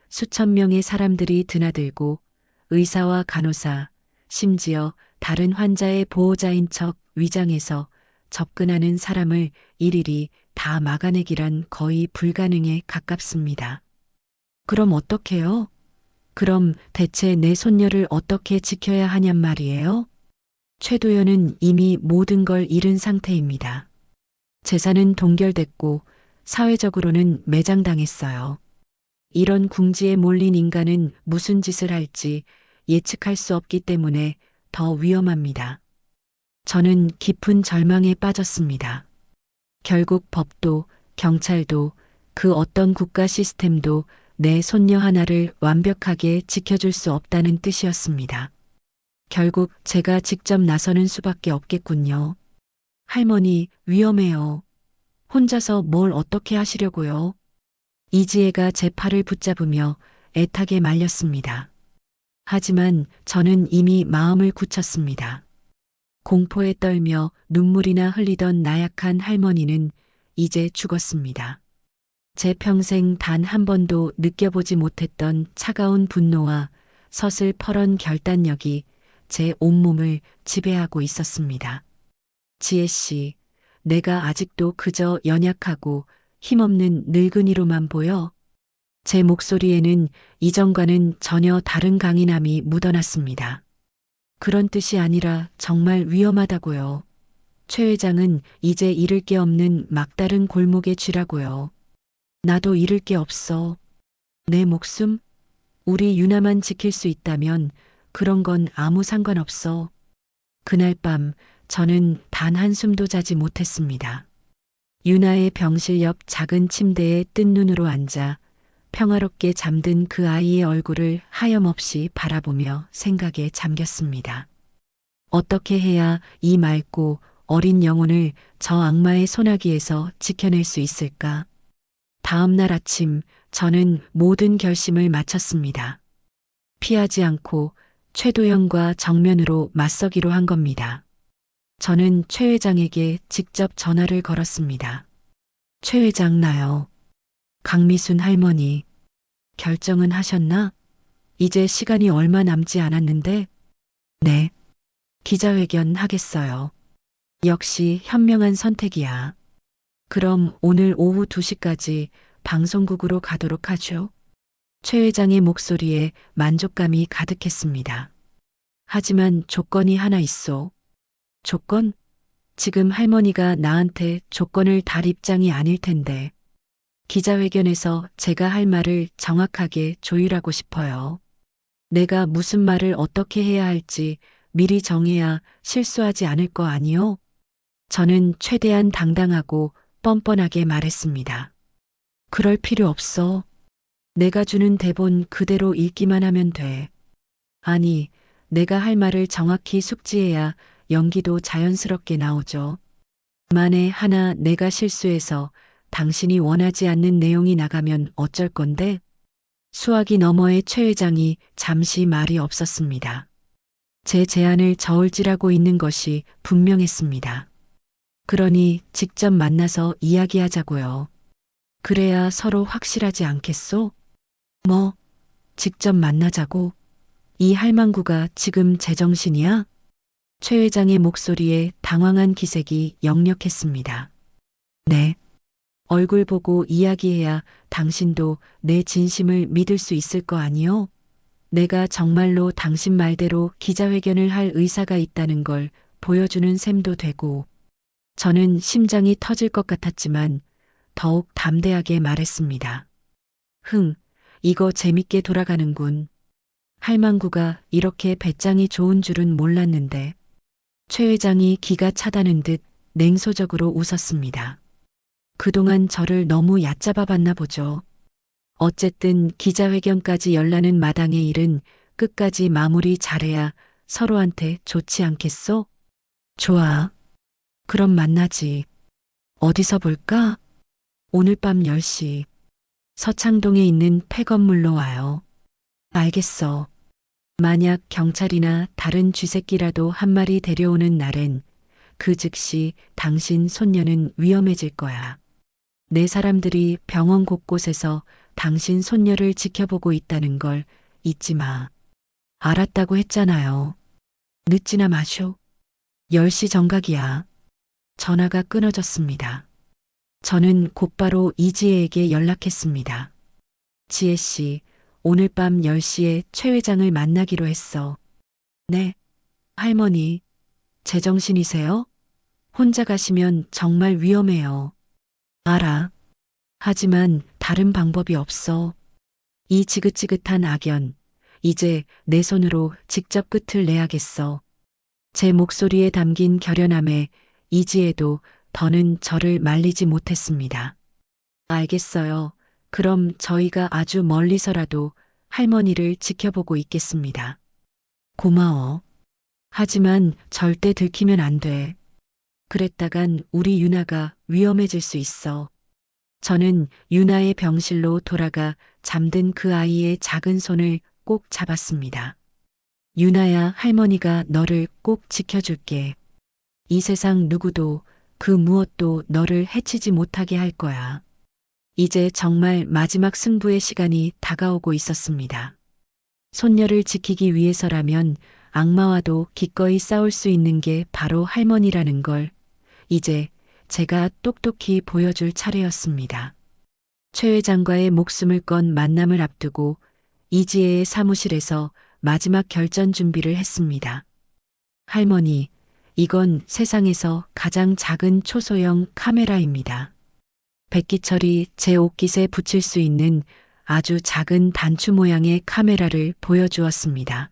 Speaker 1: 수천 명의 사람들이 드나들고 의사와 간호사, 심지어 다른 환자의 보호자인 척 위장해서 접근하는 사람을 일일이 다 막아내기란 거의 불가능에 가깝습니다. 그럼 어떡해요? 그럼 대체 내 손녀를 어떻게 지켜야 하냔 말이에요? 최도연은 이미 모든 걸 잃은 상태입니다. 재산은 동결됐고 사회적으로는 매장당했어요. 이런 궁지에 몰린 인간은 무슨 짓을 할지 예측할 수 없기 때문에 더 위험합니다. 저는 깊은 절망에 빠졌습니다. 결국 법도, 경찰도, 그 어떤 국가 시스템도 내 손녀 하나를 완벽하게 지켜줄 수 없다는 뜻이었습니다. 결국 제가 직접 나서는 수밖에 없겠군요. 할머니, 위험해요. 혼자서 뭘 어떻게 하시려고요? 이지혜가 제 팔을 붙잡으며 애타게 말렸습니다. 하지만 저는 이미 마음을 굳혔습니다. 공포에 떨며 눈물이나 흘리던 나약한 할머니는 이제 죽었습니다. 제 평생 단 한 번도 느껴보지 못했던 차가운 분노와 서슬퍼런 결단력이 제 온몸을 지배하고 있었습니다. 지혜 씨, 내가 아직도 그저 연약하고 힘없는 늙은이로만 보여? 제 목소리에는 이전과는 전혀 다른 강인함이 묻어났습니다. 그런 뜻이 아니라 정말 위험하다고요. 최 회장은 이제 잃을 게 없는 막다른 골목의 쥐라고요. 나도 잃을 게 없어. 내 목숨? 우리 유나만 지킬 수 있다면 그런 건 아무 상관없어. 그날 밤 저는 단 한숨도 자지 못했습니다. 유나의 병실 옆 작은 침대에 뜬 눈으로 앉아 평화롭게 잠든 그 아이의 얼굴을 하염없이 바라보며 생각에 잠겼습니다. 어떻게 해야 이 맑고 어린 영혼을 저 악마의 소나기에서 지켜낼 수 있을까? 다음 날 아침 저는 모든 결심을 마쳤습니다. 피하지 않고 최도영과 정면으로 맞서기로 한 겁니다. 저는 최 회장에게 직접 전화를 걸었습니다. 최 회장 나요. 강미순 할머니. 결정은 하셨나? 이제 시간이 얼마 남지 않았는데? 네. 기자회견 하겠어요. 역시 현명한 선택이야. 그럼 오늘 오후 2시까지 방송국으로 가도록 하죠. 최 회장의 목소리에 만족감이 가득했습니다. 하지만 조건이 하나 있어. 조건? 지금 할머니가 나한테 조건을 달 입장이 아닐 텐데. 기자회견에서 제가 할 말을 정확하게 조율하고 싶어요. 내가 무슨 말을 어떻게 해야 할지 미리 정해야 실수하지 않을 거 아니요? 저는 최대한 당당하고 뻔뻔하게 말했습니다. 그럴 필요 없어. 내가 주는 대본 그대로 읽기만 하면 돼. 아니, 내가 할 말을 정확히 숙지해야 연기도 자연스럽게 나오죠. 만에 하나 내가 실수해서 당신이 원하지 않는 내용이 나가면 어쩔 건데? 수화기 너머의 최 회장이 잠시 말이 없었습니다. 제 제안을 저울질하고 있는 것이 분명했습니다. 그러니 직접 만나서 이야기하자고요. 그래야 서로 확실하지 않겠소? 뭐, 직접 만나자고? 이 할망구가 지금 제정신이야? 최 회장의 목소리에 당황한 기색이 역력했습니다. 네. 얼굴 보고 이야기해야 당신도 내 진심을 믿을 수 있을 거 아니요? 내가 정말로 당신 말대로 기자회견을 할 의사가 있다는 걸 보여주는 셈도 되고. 저는 심장이 터질 것 같았지만 더욱 담대하게 말했습니다. 이거 재밌게 돌아가는군. 할망구가 이렇게 배짱이 좋은 줄은 몰랐는데. 최 회장이 기가 차다는 듯 냉소적으로 웃었습니다. 그동안 저를 너무 얕잡아 봤나 보죠. 어쨌든 기자회견까지 열라는 마당의 일은 끝까지 마무리 잘해야 서로한테 좋지 않겠소? 좋아. 그럼 만나지. 어디서 볼까? 오늘 밤 10시. 서창동에 있는 폐건물로 와요. 알겠어. 만약 경찰이나 다른 쥐새끼라도 한 마리 데려오는 날엔 그 즉시 당신 손녀는 위험해질 거야. 내 사람들이 병원 곳곳에서 당신 손녀를 지켜보고 있다는 걸 잊지 마. 알았다고 했잖아요. 늦지나 마쇼. 10시 정각이야. 전화가 끊어졌습니다. 저는 곧바로 이지혜에게 연락했습니다. 지혜 씨, 오늘 밤 10시에 최 회장을 만나기로 했어. 네. 할머니, 제정신이세요? 혼자 가시면 정말 위험해요. 알아. 하지만 다른 방법이 없어. 이 지긋지긋한 악연, 이제 내 손으로 직접 끝을 내야겠어. 제 목소리에 담긴 결연함에 이지혜도 더는 저를 말리지 못했습니다. 알겠어요. 그럼 저희가 아주 멀리서라도 할머니를 지켜보고 있겠습니다. 고마워. 하지만 절대 들키면 안 돼. 그랬다간 우리 유나가 위험해질 수 있어. 저는 유나의 병실로 돌아가 잠든 그 아이의 작은 손을 꼭 잡았습니다. 유나야, 할머니가 너를 꼭 지켜줄게. 이 세상 누구도 그 무엇도 너를 해치지 못하게 할 거야. 이제 정말 마지막 승부의 시간이 다가오고 있었습니다. 손녀를 지키기 위해서라면 악마와도 기꺼이 싸울 수 있는 게 바로 할머니라는 걸 이제 제가 똑똑히 보여줄 차례였습니다. 최 회장과의 목숨을 건 만남을 앞두고 이지혜의 사무실에서 마지막 결전 준비를 했습니다. 할머니, 이건 세상에서 가장 작은 초소형 카메라입니다. 백기철이 제 옷깃에 붙일 수 있는 아주 작은 단추 모양의 카메라를 보여주었습니다.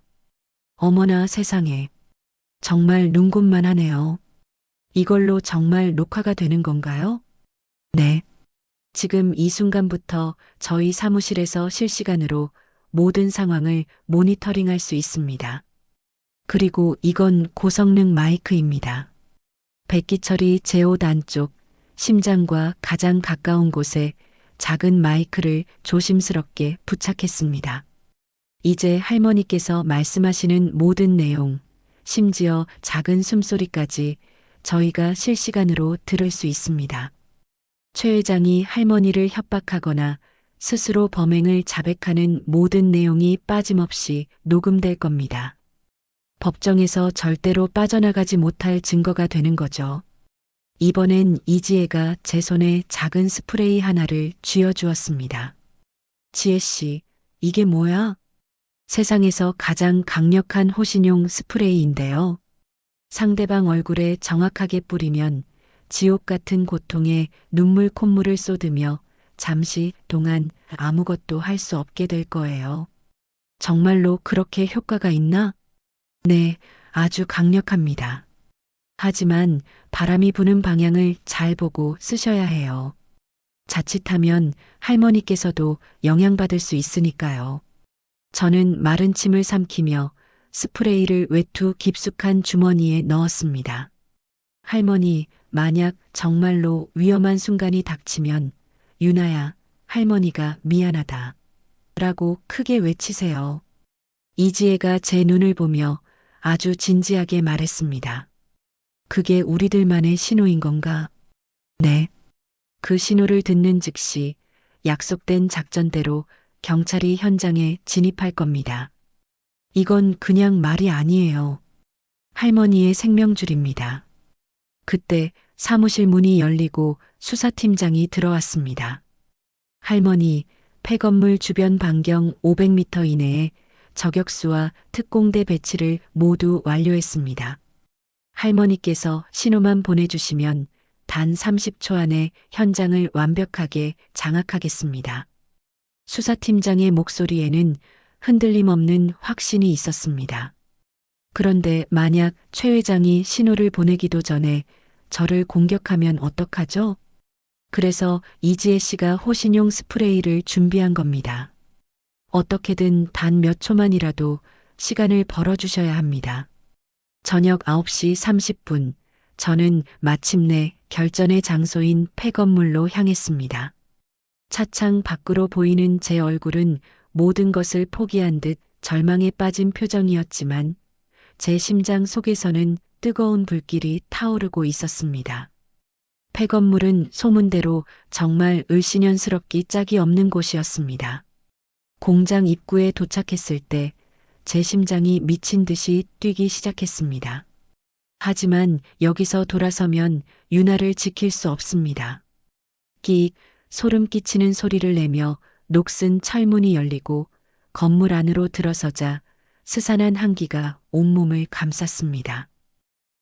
Speaker 1: 어머나 세상에. 정말 눈곱만 하네요. 이걸로 정말 녹화가 되는 건가요? 네. 지금 이 순간부터 저희 사무실에서 실시간으로 모든 상황을 모니터링할 수 있습니다. 그리고 이건 고성능 마이크입니다. 백기철이 제 옷 안쪽 심장과 가장 가까운 곳에 작은 마이크를 조심스럽게 부착했습니다. 이제 할머니께서 말씀하시는 모든 내용, 심지어 작은 숨소리까지 저희가 실시간으로 들을 수 있습니다. 최 회장이 할머니를 협박하거나 스스로 범행을 자백하는 모든 내용이 빠짐없이 녹음될 겁니다. 법정에서 절대로 빠져나가지 못할 증거가 되는 거죠. 이번엔 이지혜가 제 손에 작은 스프레이 하나를 쥐어주었습니다. 지혜 씨, 이게 뭐야? 세상에서 가장 강력한 호신용 스프레이인데요. 상대방 얼굴에 정확하게 뿌리면 지옥 같은 고통에 눈물 콧물을 쏟으며 잠시 동안 아무것도 할 수 없게 될 거예요. 정말로 그렇게 효과가 있나? 네, 아주 강력합니다. 하지만 바람이 부는 방향을 잘 보고 쓰셔야 해요. 자칫하면 할머니께서도 영향받을 수 있으니까요. 저는 마른 침을 삼키며 스프레이를 외투 깊숙한 주머니에 넣었습니다. 할머니, 만약 정말로 위험한 순간이 닥치면 유나야, 할머니가 미안하다. 라고 크게 외치세요. 이지혜가 제 눈을 보며 아주 진지하게 말했습니다. 그게 우리들만의 신호인 건가? 네. 그 신호를 듣는 즉시 약속된 작전대로 경찰이 현장에 진입할 겁니다. 이건 그냥 말이 아니에요. 할머니의 생명줄입니다. 그때 사무실 문이 열리고 수사팀장이 들어왔습니다. 할머니, 폐건물 주변 반경 500m 이내에 저격수와 특공대 배치를 모두 완료했습니다. 할머니께서 신호만 보내주시면 단 30초 안에 현장을 완벽하게 장악하겠습니다. 수사팀장의 목소리에는 흔들림 없는 확신이 있었습니다. 그런데 만약 최 회장이 신호를 보내기도 전에 저를 공격하면 어떡하죠? 그래서 이지혜 씨가 호신용 스프레이를 준비한 겁니다. 어떻게든 단 몇 초만이라도 시간을 벌어주셔야 합니다. 저녁 9시 30분, 저는 마침내 결전의 장소인 폐건물로 향했습니다. 차창 밖으로 보이는 제 얼굴은 모든 것을 포기한 듯 절망에 빠진 표정이었지만 제 심장 속에서는 뜨거운 불길이 타오르고 있었습니다. 폐건물은 소문대로 정말 을씨년스럽기 짝이 없는 곳이었습니다. 공장 입구에 도착했을 때 제 심장이 미친 듯이 뛰기 시작했습니다. 하지만 여기서 돌아서면 유나를 지킬 수 없습니다. 끼익 소름 끼치는 소리를 내며 녹슨 철문이 열리고 건물 안으로 들어서자 스산한 한기가 온몸을 감쌌습니다.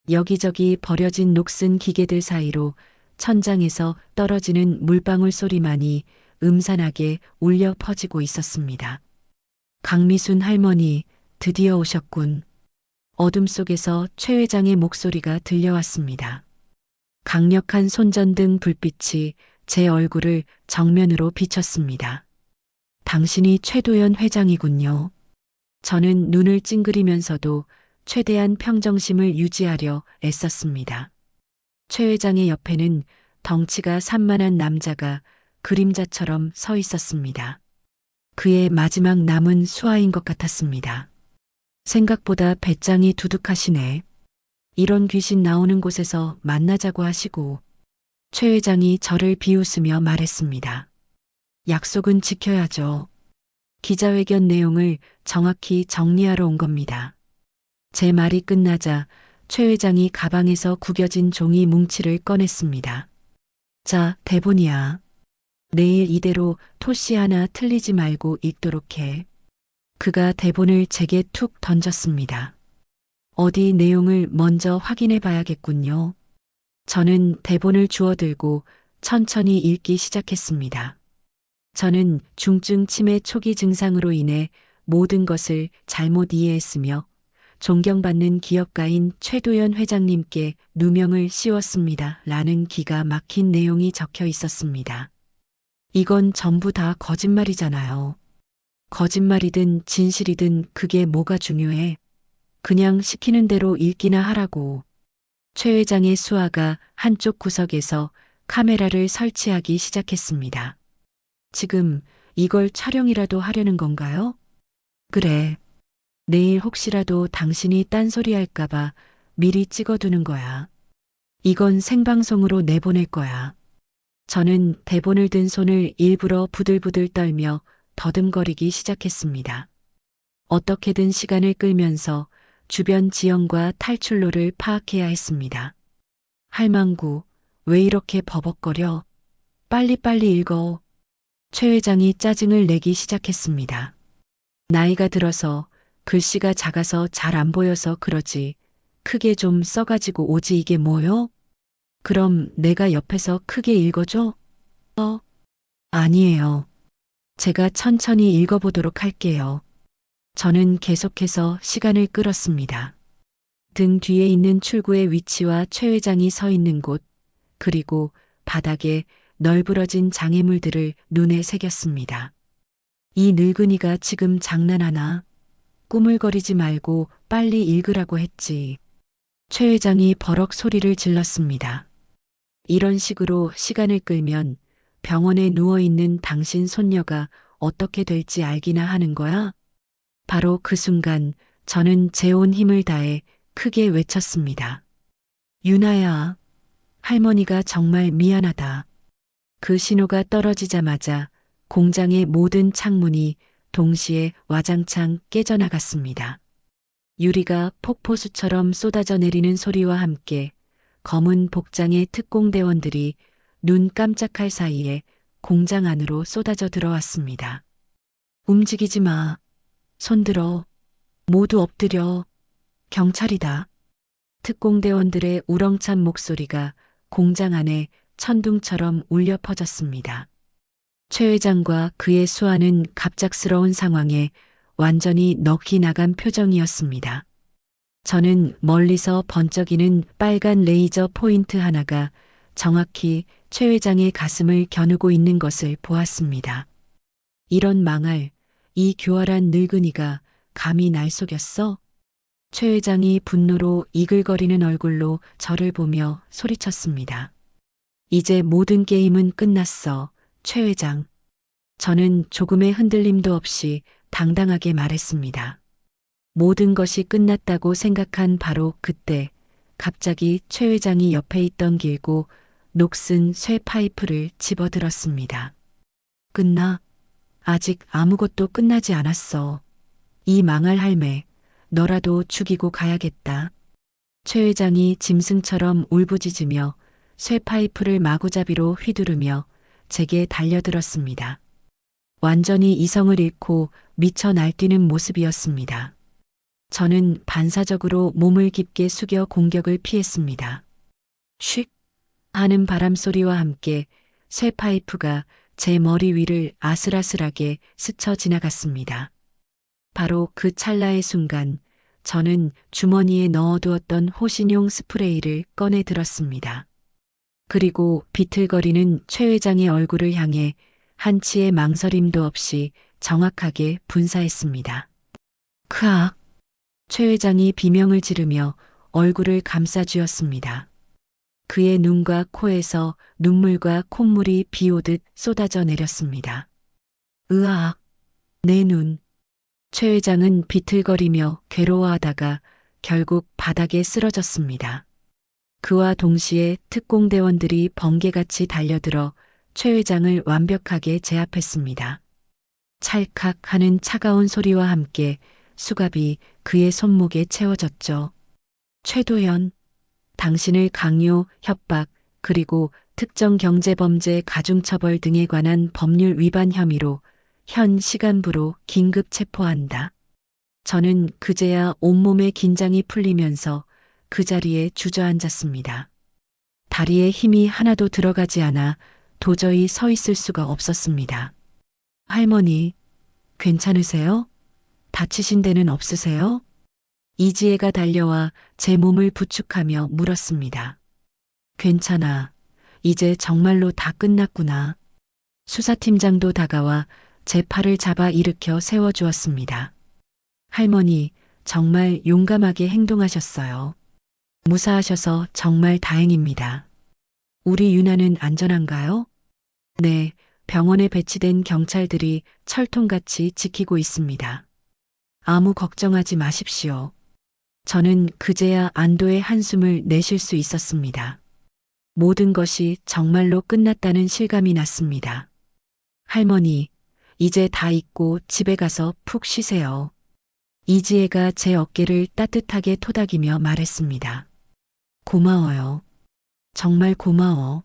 Speaker 1: 여기저기 버려진 녹슨 기계들 사이로 천장에서 떨어지는 물방울 소리만이 음산하게 울려 퍼지고 있었습니다. 강미순 할머니, 드디어 오셨군. 어둠 속에서 최 회장의 목소리가 들려왔습니다. 강력한 손전등 불빛이 제 얼굴을 정면으로 비쳤습니다. 당신이 최도연 회장이군요. 저는 눈을 찡그리면서도 최대한 평정심을 유지하려 애썼습니다. 최 회장의 옆에는 덩치가 산만한 남자가 그림자처럼 서 있었습니다. 그의 마지막 남은 수하인 것 같았습니다. 생각보다 배짱이 두둑하시네. 이런 귀신 나오는 곳에서 만나자고 하시고 최 회장이 저를 비웃으며 말했습니다. 약속은 지켜야죠. 기자회견 내용을 정확히 정리하러 온 겁니다. 제 말이 끝나자 최 회장이 가방에서 구겨진 종이 뭉치를 꺼냈습니다. 자, 대본이야. 내일 이대로 토씨 하나 틀리지 말고 읽도록 해. 그가 대본을 제게 툭 던졌습니다. 어디 내용을 먼저 확인해 봐야겠군요. 저는 대본을 주워들고 천천히 읽기 시작했습니다. 저는 중증 치매 초기 증상으로 인해 모든 것을 잘못 이해했으며 존경받는 기업가인 최도연 회장님께 누명을 씌웠습니다. 라는 기가 막힌 내용이 적혀 있었습니다. 이건 전부 다 거짓말이잖아요. 거짓말이든 진실이든 그게 뭐가 중요해. 그냥 시키는 대로 읽기나 하라고. 최 회장의 수하가 한쪽 구석에서 카메라를 설치하기 시작했습니다. 지금 이걸 촬영이라도 하려는 건가요? 그래. 내일 혹시라도 당신이 딴소리 할까봐 미리 찍어두는 거야. 이건 생방송으로 내보낼 거야. 저는 대본을 든 손을 일부러 부들부들 떨며 더듬거리기 시작했습니다. 어떻게든 시간을 끌면서 주변 지형과 탈출로를 파악해야 했습니다. 할망구, 왜 이렇게 버벅거려? 빨리빨리 읽어. 최 회장이 짜증을 내기 시작했습니다. 나이가 들어서 글씨가 작아서 잘 안 보여서 그러지. 크게 좀 써가지고 오지 이게 뭐요? 그럼 내가 옆에서 크게 읽어줘? 아니에요. 제가 천천히 읽어보도록 할게요. 저는 계속해서 시간을 끌었습니다. 등 뒤에 있는 출구의 위치와 최 회장이 서 있는 곳, 그리고 바닥에 널브러진 장애물들을 눈에 새겼습니다. 이 늙은이가 지금 장난하나? 꾸물거리지 말고 빨리 읽으라고 했지. 최 회장이 버럭 소리를 질렀습니다. 이런 식으로 시간을 끌면 병원에 누워있는 당신 손녀가 어떻게 될지 알기나 하는 거야? 바로 그 순간 저는 제 온 힘을 다해 크게 외쳤습니다. 유나야, 할머니가 정말 미안하다. 그 신호가 떨어지자마자 공장의 모든 창문이 동시에 와장창 깨져나갔습니다. 유리가 폭포수처럼 쏟아져 내리는 소리와 함께 검은 복장의 특공대원들이 눈 깜짝할 사이에 공장 안으로 쏟아져 들어왔습니다. 움직이지 마. 손들어. 모두 엎드려. 경찰이다. 특공대원들의 우렁찬 목소리가 공장 안에 천둥처럼 울려 퍼졌습니다. 최 회장과 그의 수하는 갑작스러운 상황에 완전히 넋이 나간 표정이었습니다. 저는 멀리서 번쩍이는 빨간 레이저 포인트 하나가 정확히 최 회장의 가슴을 겨누고 있는 것을 보았습니다. 이런 망할, 이 교활한 늙은이가 감히 날 속였어? 최 회장이 분노로 이글거리는 얼굴로 저를 보며 소리쳤습니다. 이제 모든 게임은 끝났어, 최 회장. 저는 조금의 흔들림도 없이 당당하게 말했습니다. 모든 것이 끝났다고 생각한 바로 그때 갑자기 최 회장이 옆에 있던 길고 녹슨 쇠 파이프를 집어들었습니다. 끝나? 아직 아무것도 끝나지 않았어. 이 망할 할매, 너라도 죽이고 가야겠다. 최 회장이 짐승처럼 울부짖으며 쇠 파이프를 마구잡이로 휘두르며 제게 달려들었습니다. 완전히 이성을 잃고 미쳐 날뛰는 모습이었습니다. 저는 반사적으로 몸을 깊게 숙여 공격을 피했습니다. 쉭 하는 바람소리와 함께 쇠 파이프가 제 머리 위를 아슬아슬하게 스쳐 지나갔습니다. 바로 그 찰나의 순간 저는 주머니에 넣어두었던 호신용 스프레이를 꺼내 들었습니다. 그리고 비틀거리는 최 회장의 얼굴을 향해 한치의 망설임도 없이 정확하게 분사했습니다. 크악! 최 회장이 비명을 지르며 얼굴을 감싸 쥐었습니다. 그의 눈과 코에서 눈물과 콧물이 비 오듯 쏟아져 내렸습니다. 으악, 내 눈. 최 회장은 비틀거리며 괴로워하다가 결국 바닥에 쓰러졌습니다. 그와 동시에 특공대원들이 번개같이 달려들어 최 회장을 완벽하게 제압했습니다. 찰칵 하는 차가운 소리와 함께 수갑이 그의 손목에 채워졌죠. 최도연, 당신을 강요, 협박, 그리고 특정 경제범죄 가중처벌 등에 관한 법률 위반 혐의로 현 시간부로 긴급 체포한다. 저는 그제야 온몸의 긴장이 풀리면서 그 자리에 주저앉았습니다. 다리에 힘이 하나도 들어가지 않아 도저히 서 있을 수가 없었습니다. 할머니, 괜찮으세요? 다치신 데는 없으세요? 이지혜가 달려와 제 몸을 부축하며 물었습니다. 괜찮아. 이제 정말로 다 끝났구나. 수사팀장도 다가와 제 팔을 잡아 일으켜 세워주었습니다. 할머니, 정말 용감하게 행동하셨어요. 무사하셔서 정말 다행입니다. 우리 유나는 안전한가요? 네, 병원에 배치된 경찰들이 철통같이 지키고 있습니다. 아무 걱정하지 마십시오. 저는 그제야 안도의 한숨을 내쉴 수 있었습니다. 모든 것이 정말로 끝났다는 실감이 났습니다. 할머니, 이제 다 잊고 집에 가서 푹 쉬세요. 이지혜가 제 어깨를 따뜻하게 토닥이며 말했습니다. 고마워요. 정말 고마워.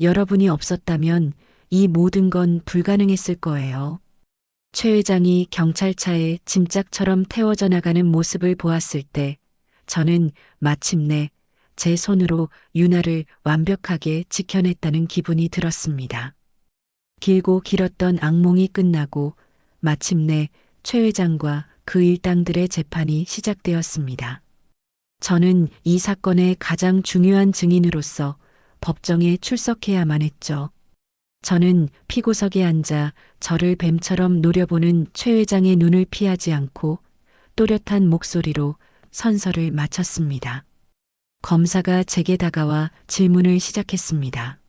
Speaker 1: 여러분이 없었다면 이 모든 건 불가능했을 거예요. 최 회장이 경찰차에 짐짝처럼 태워져 나가는 모습을 보았을 때 저는 마침내 제 손으로 유나를 완벽하게 지켜냈다는 기분이 들었습니다. 길고 길었던 악몽이 끝나고 마침내 최 회장과 그 일당들의 재판이 시작되었습니다. 저는 이 사건의 가장 중요한 증인으로서 법정에 출석해야만 했죠. 저는 피고석에 앉아 저를 뱀처럼 노려보는 최 회장의 눈을 피하지 않고 또렷한 목소리로 선서를 마쳤습니다. 검사가 제게 다가와 질문을 시작했습니다.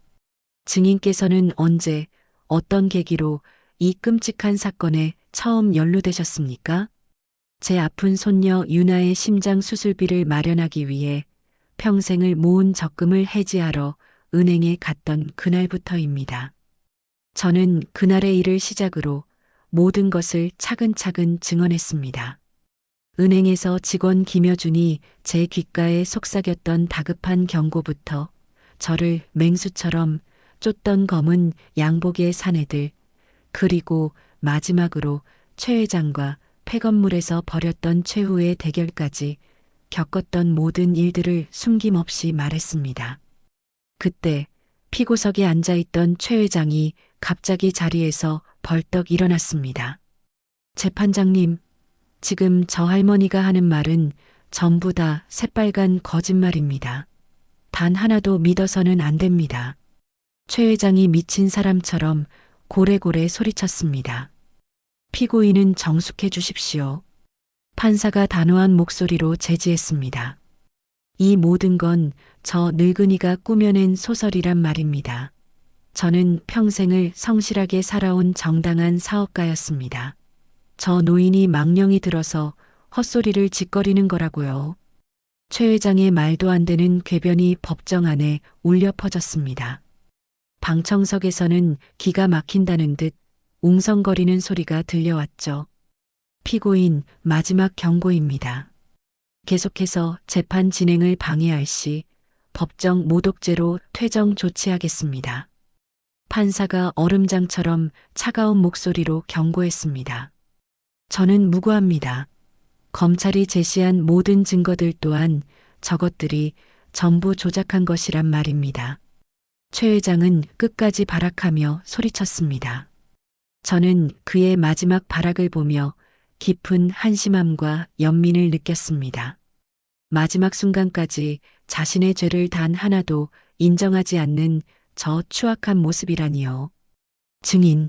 Speaker 1: 증인께서는 언제, 어떤 계기로 이 끔찍한 사건에 처음 연루되셨습니까? 제 아픈 손녀 유나의 심장 수술비를 마련하기 위해 평생을 모은 적금을 해지하러 은행에 갔던 그날부터입니다. 저는 그날의 일을 시작으로 모든 것을 차근차근 증언했습니다. 은행에서 직원 김여준이 제 귓가에 속삭였던 다급한 경고부터 저를 맹수처럼 쫓던 검은 양복의 사내들, 그리고 마지막으로 최 회장과 폐건물에서 벌였던 최후의 대결까지 겪었던 모든 일들을 숨김없이 말했습니다. 그때 피고석에 앉아있던 최 회장이 갑자기 자리에서 벌떡 일어났습니다. 재판장님, 지금 저 할머니가 하는 말은 전부 다 새빨간 거짓말입니다. 단 하나도 믿어서는 안 됩니다. 최 회장이 미친 사람처럼 고래고래 소리쳤습니다. 피고인은 정숙해 주십시오. 판사가 단호한 목소리로 제지했습니다. 이 모든 건 저 늙은이가 꾸며낸 소설이란 말입니다. 저는 평생을 성실하게 살아온 정당한 사업가였습니다. 저 노인이 망령이 들어서 헛소리를 짓거리는 거라고요. 최 회장의 말도 안 되는 궤변이 법정 안에 울려 퍼졌습니다. 방청석에서는 기가 막힌다는 듯 웅성거리는 소리가 들려왔죠. 피고인 마지막 경고입니다. 계속해서 재판 진행을 방해할 시 법정 모독죄로 퇴정 조치하겠습니다. 판사가 얼음장처럼 차가운 목소리로 경고했습니다. 저는 무고합니다. 검찰이 제시한 모든 증거들 또한 저것들이 전부 조작한 것이란 말입니다. 최 회장은 끝까지 발악하며 소리쳤습니다. 저는 그의 마지막 발악을 보며 깊은 한심함과 연민을 느꼈습니다. 마지막 순간까지 자신의 죄를 단 하나도 인정하지 않는 저 추악한 모습이라니요. 증인,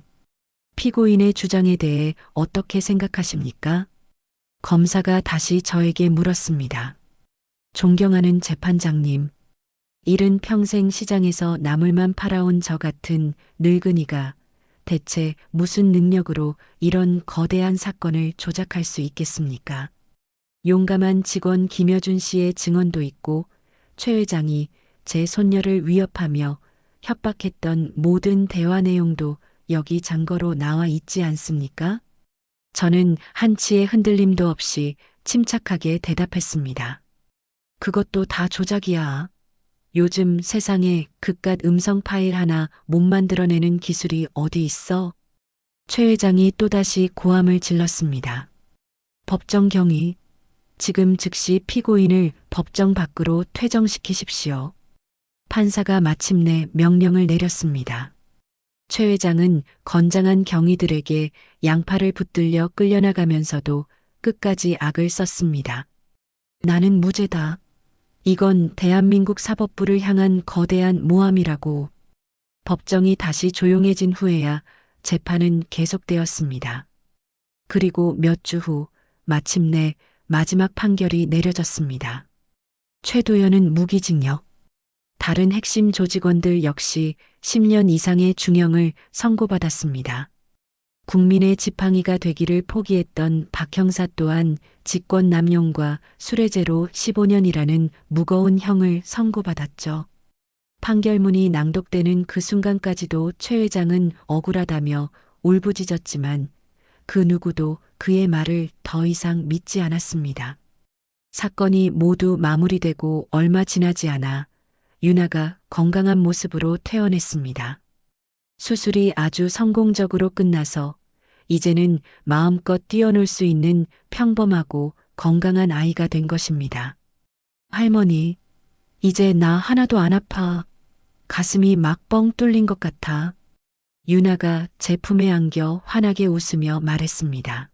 Speaker 1: 피고인의 주장에 대해 어떻게 생각하십니까? 검사가 다시 저에게 물었습니다. 존경하는 재판장님, 일은 평생 시장에서 나물만 팔아온 저 같은 늙은이가 대체 무슨 능력으로 이런 거대한 사건을 조작할 수 있겠습니까? 용감한 직원 김여준 씨의 증언도 있고 최 회장이 제 손녀를 위협하며 협박했던 모든 대화 내용도 여기 장거로 나와 있지 않습니까? 저는 한치의 흔들림도 없이 침착하게 대답했습니다. 그것도 다 조작이야. 요즘 세상에 그깟 음성 파일 하나 못 만들어내는 기술이 어디 있어? 최 회장이 또다시 고함을 질렀습니다. 법정 경위. 지금 즉시 피고인을 법정 밖으로 퇴정시키십시오. 판사가 마침내 명령을 내렸습니다. 최 회장은 건장한 경위들에게 양팔을 붙들려 끌려나가면서도 끝까지 악을 썼습니다. 나는 무죄다. 이건 대한민국 사법부를 향한 거대한 모함이라고. 법정이 다시 조용해진 후에야 재판은 계속되었습니다. 그리고 몇 주 후 마침내 마지막 판결이 내려졌습니다. 최도연은 무기징역. 다른 핵심 조직원들 역시 10년 이상의 중형을 선고받았습니다. 국민의 지팡이가 되기를 포기했던 박 형사 또한 직권남용과 수뢰죄로 15년이라는 무거운 형을 선고받았죠. 판결문이 낭독되는 그 순간까지도 최 회장은 억울하다며 울부짖었지만 그 누구도 그의 말을 더 이상 믿지 않았습니다. 사건이 모두 마무리되고 얼마 지나지 않아 유나가 건강한 모습으로 퇴원했습니다. 수술이 아주 성공적으로 끝나서 이제는 마음껏 뛰어놀 수 있는 평범하고 건강한 아이가 된 것입니다. 할머니, 이제 나 하나도 안 아파. 가슴이 막 뻥 뚫린 것 같아. 유나가 제 품에 안겨 환하게 웃으며 말했습니다.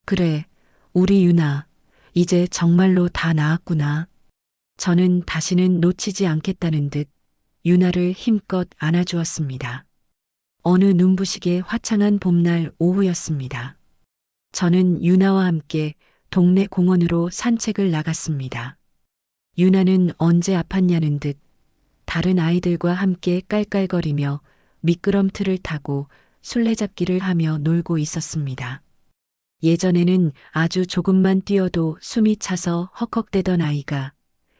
Speaker 1: 그래, 우리 유나, 이제 정말로 다 나았구나. 저는 다시는 놓치지 않겠다는 듯 유나를 힘껏 안아주었습니다. 어느 눈부시게 화창한 봄날 오후였습니다. 저는 유나와 함께 동네 공원으로 산책을 나갔습니다. 유나는 언제 아팠냐는 듯 다른 아이들과 함께 깔깔거리며 미끄럼틀을 타고 술래잡기를 하며 놀고 있었습니다. 예전에는 아주 조금만 뛰어도 숨이 차서 헉헉대던 아이가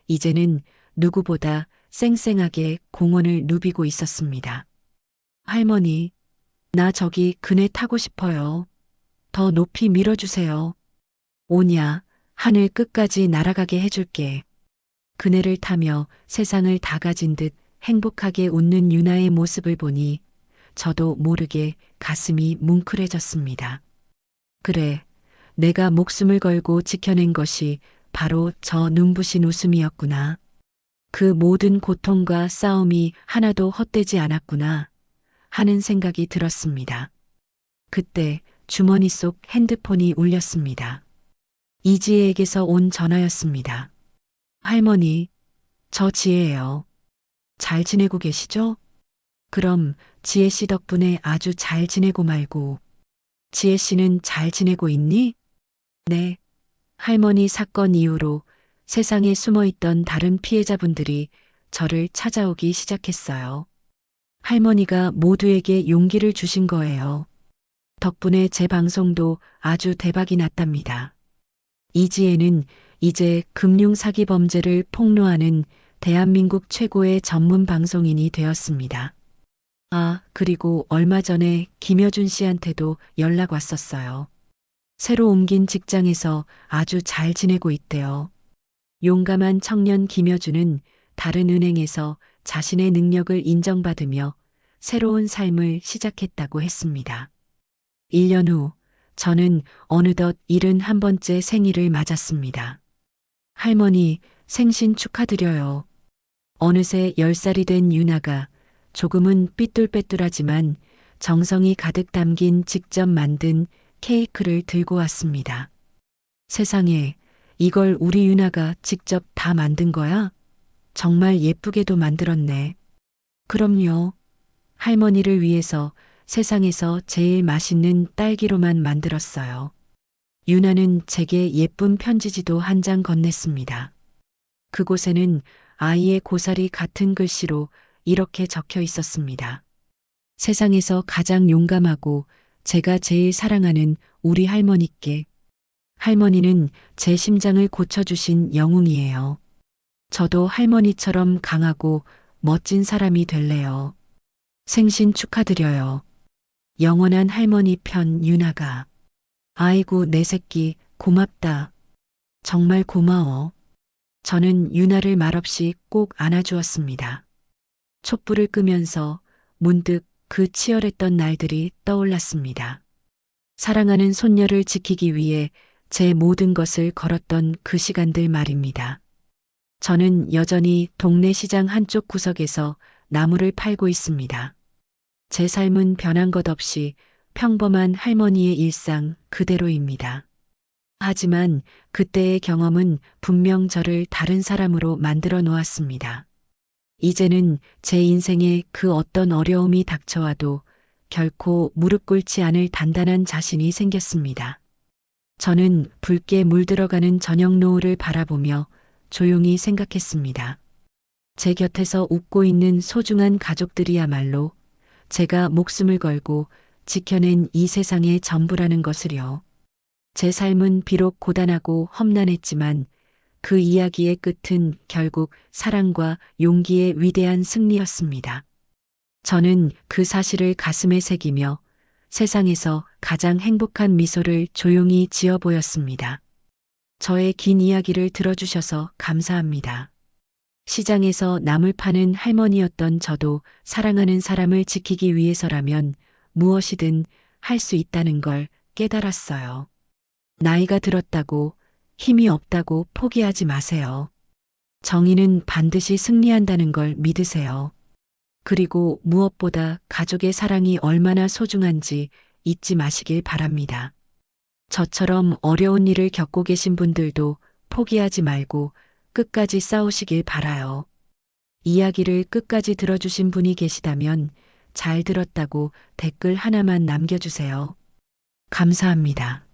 Speaker 1: 이제는 누구보다 쌩쌩하게 공원을 누비고 있었습니다. 할머니, 나 저기 그네 타고 싶어요. 더 높이 밀어주세요. 오냐, 하늘 끝까지 날아가게 해줄게. 그네를 타며 세상을 다 가진 듯 행복하게 웃는 유나의 모습을 보니 저도 모르게 가슴이 뭉클해졌습니다. 그래, 내가 목숨을 걸고 지켜낸 것이 바로 저 눈부신 웃음이었구나. 그 모든 고통과 싸움이 하나도 헛되지 않았구나 하는 생각이 들었습니다. 그때 주머니 속 핸드폰이 울렸습니다. 이지혜에게서 온 전화였습니다. 할머니, 저 지혜예요. 잘 지내고 계시죠? 그럼 지혜 씨 덕분에 아주 잘 지내고 말고. 지혜 씨는 잘 지내고 있니? 네. 할머니 사건 이후로 세상에 숨어있던 다른 피해자분들이 저를 찾아오기 시작했어요. 할머니가 모두에게 용기를 주신 거예요. 덕분에 제 방송도 아주 대박이 났답니다. 이지혜는 이제 금융 사기 범죄를 폭로하는 대한민국 최고의 전문 방송인이 되었습니다. 아, 그리고 얼마 전에 김여준 씨한테도 연락 왔었어요. 새로 옮긴 직장에서 아주 잘 지내고 있대요. 용감한 청년 김여준은 다른 은행에서 자신의 능력을 인정받으며 새로운 삶을 시작했다고 했습니다. 1년 후 저는 어느덧 71번째 생일을 맞았습니다. 할머니, 생신 축하드려요. 어느새 10살이 된 유나가 조금은 삐뚤빼뚤하지만 정성이 가득 담긴 직접 만든 케이크를 들고 왔습니다. 세상에, 이걸 우리 유나가 직접 다 만든 거야? 정말 예쁘게도 만들었네. 그럼요. 할머니를 위해서 세상에서 제일 맛있는 딸기로만 만들었어요. 유나는 제게 예쁜 편지지도 한 장 건넸습니다. 그곳에는 아이의 고사리 같은 글씨로 이렇게 적혀 있었습니다. 세상에서 가장 용감하고 제가 제일 사랑하는 우리 할머니께. 할머니는 제 심장을 고쳐주신 영웅이에요. 저도 할머니처럼 강하고 멋진 사람이 될래요. 생신 축하드려요. 영원한 할머니 편 유나가. 아이고 내 새끼 고맙다. 정말 고마워. 저는 유나를 말없이 꼭 안아주었습니다. 촛불을 끄면서 문득 그 치열했던 날들이 떠올랐습니다. 사랑하는 손녀를 지키기 위해 제 모든 것을 걸었던 그 시간들 말입니다. 저는 여전히 동네 시장 한쪽 구석에서 나무를 팔고 있습니다. 제 삶은 변한 것 없이 평범한 할머니의 일상 그대로입니다. 하지만 그때의 경험은 분명 저를 다른 사람으로 만들어 놓았습니다. 이제는 제 인생에 그 어떤 어려움이 닥쳐와도 결코 무릎 꿇지 않을 단단한 자신이 생겼습니다. 저는 붉게 물들어가는 저녁 노을을 바라보며 조용히 생각했습니다. 제 곁에서 웃고 있는 소중한 가족들이야말로 제가 목숨을 걸고 지켜낸 이 세상의 전부라는 것을요. 제 삶은 비록 고단하고 험난했지만 그 이야기의 끝은 결국 사랑과 용기의 위대한 승리였습니다. 저는 그 사실을 가슴에 새기며 세상에서 가장 행복한 미소를 조용히 지어 보였습니다. 저의 긴 이야기를 들어주셔서 감사합니다. 시장에서 나물 파는 할머니였던 저도 사랑하는 사람을 지키기 위해서라면 무엇이든 할 수 있다는 걸 깨달았어요. 나이가 들었다고 힘이 없다고 포기하지 마세요. 정의는 반드시 승리한다는 걸 믿으세요. 그리고 무엇보다 가족의 사랑이 얼마나 소중한지 잊지 마시길 바랍니다. 저처럼 어려운 일을 겪고 계신 분들도 포기하지 말고 끝까지 싸우시길 바라요. 이야기를 끝까지 들어주신 분이 계시다면 잘 들었다고 댓글 하나만 남겨주세요. 감사합니다.